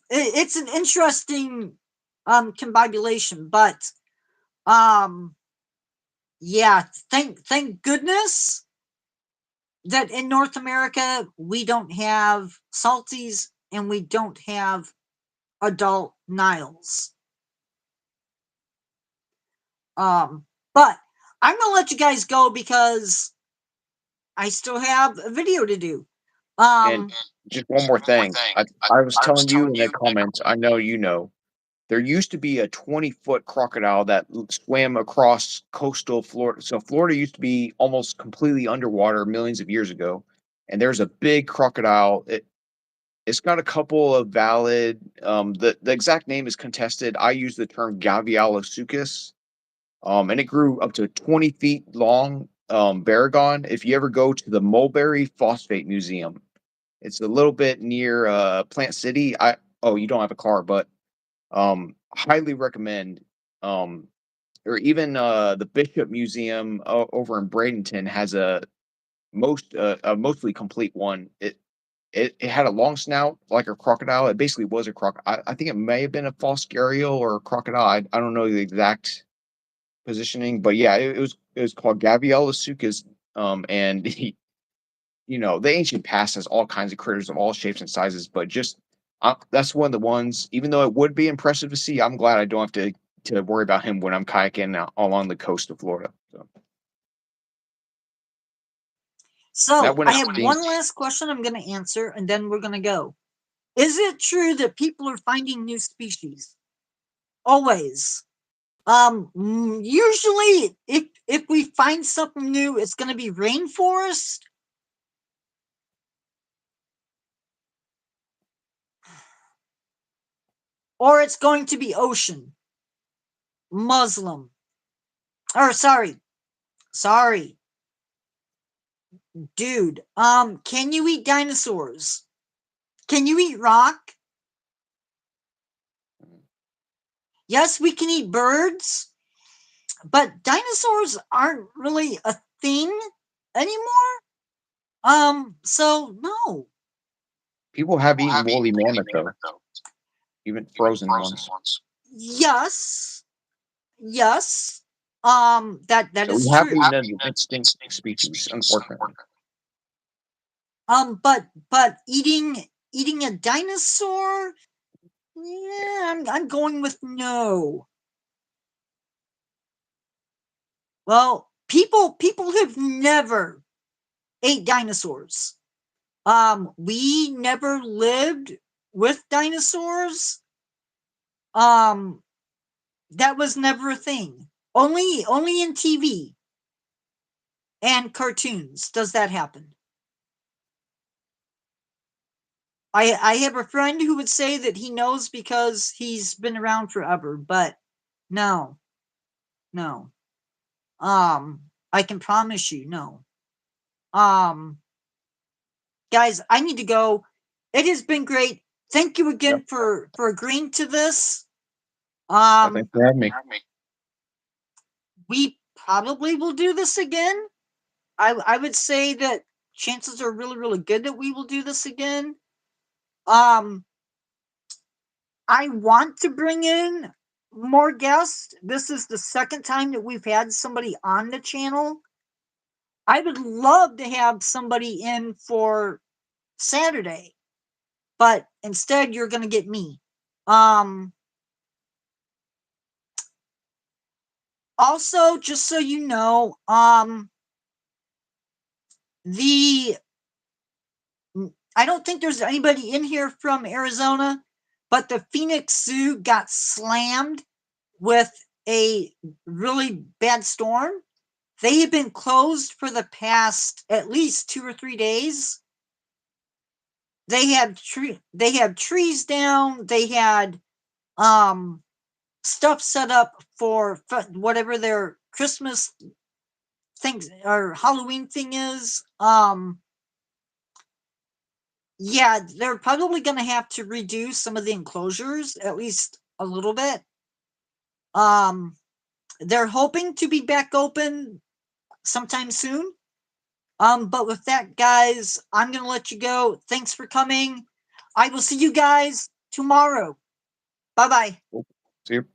[SPEAKER 2] it's an interesting combination. But um, yeah, thank goodness that in North America we don't have salties and we don't have adult Niles. But I'm gonna let you guys go because I still have a video to do.
[SPEAKER 1] And just one more thing. I was telling you in the comments, I know you know, there used to be a 20-foot crocodile that swam across coastal Florida. So Florida used to be almost completely underwater millions of years ago. And there's a big crocodile. It's got a couple of valid, the exact name is contested. I use the term Gavialosuchus, and it grew up to 20 feet long. Baragon. If you ever go to the Mulberry Phosphate Museum, it's a little bit near Plant City. Oh, you don't have a car, but highly recommend. Um, or even the Bishop Museum over in Bradenton has a mostly complete one. It had a long snout like a crocodile. It basically was a croc. I think it may have been a false gharial or a crocodile. I don't know the exact positioning, but yeah, it was called Gavialosuchus. And the ancient past has all kinds of critters of all shapes and sizes, but just that's one of the ones. Even though it would be impressive to see, I'm glad I don't have to worry about him when I'm kayaking along the coast of Florida. So that
[SPEAKER 2] So
[SPEAKER 1] went
[SPEAKER 2] I have one
[SPEAKER 1] extinct.
[SPEAKER 2] last question I'm going to answer, and then we're going to go. Is it true that people are finding new species? Always. Usually, if we find something new, it's going to be rainforest, or it's going to be ocean, Muslim, or sorry, dude. Can you eat dinosaurs? Can you eat rock? Yes, we can eat birds, but dinosaurs aren't really a thing anymore. So no.
[SPEAKER 1] People have eaten woolly mammoth though, even frozen ones.
[SPEAKER 2] Yes, yes. That
[SPEAKER 1] So we
[SPEAKER 2] is
[SPEAKER 1] have
[SPEAKER 2] true.
[SPEAKER 1] eaten an extinct species, unfortunately.
[SPEAKER 2] But eating a dinosaur, yeah, I'm going with no. Well, people have never ate dinosaurs. We never lived with dinosaurs. Um, that was never a thing. Only in TV and cartoons does that happen. I have a friend who would say that he knows because he's been around forever, but no, no. I can promise you, no. Um, guys, I need to go. It has been great. Thank you
[SPEAKER 1] Yep.
[SPEAKER 2] again for agreeing to this.
[SPEAKER 1] Thanks
[SPEAKER 2] Um,
[SPEAKER 1] for having me.
[SPEAKER 2] we probably will do this again. I would say that chances are really good that we will do this again. Um, I want to bring in more guests. This is the second time that we've had somebody on the channel. I would love to have somebody in for Saturday, but instead you're going to get me. Also, just so you know, the I don't think there's anybody in here from Arizona, but the Phoenix Zoo got slammed with a really bad storm. They have been closed for the past at least 2 or 3 days. They had trees down. They had stuff set up for whatever their Christmas things or Halloween thing is. Yeah, they're probably going to have to redo some of the enclosures, at least a little bit. They're hoping to be back open sometime soon. But with that, guys, I'm going to let you go. Thanks for coming. I will see you guys tomorrow. Bye bye.
[SPEAKER 1] See you.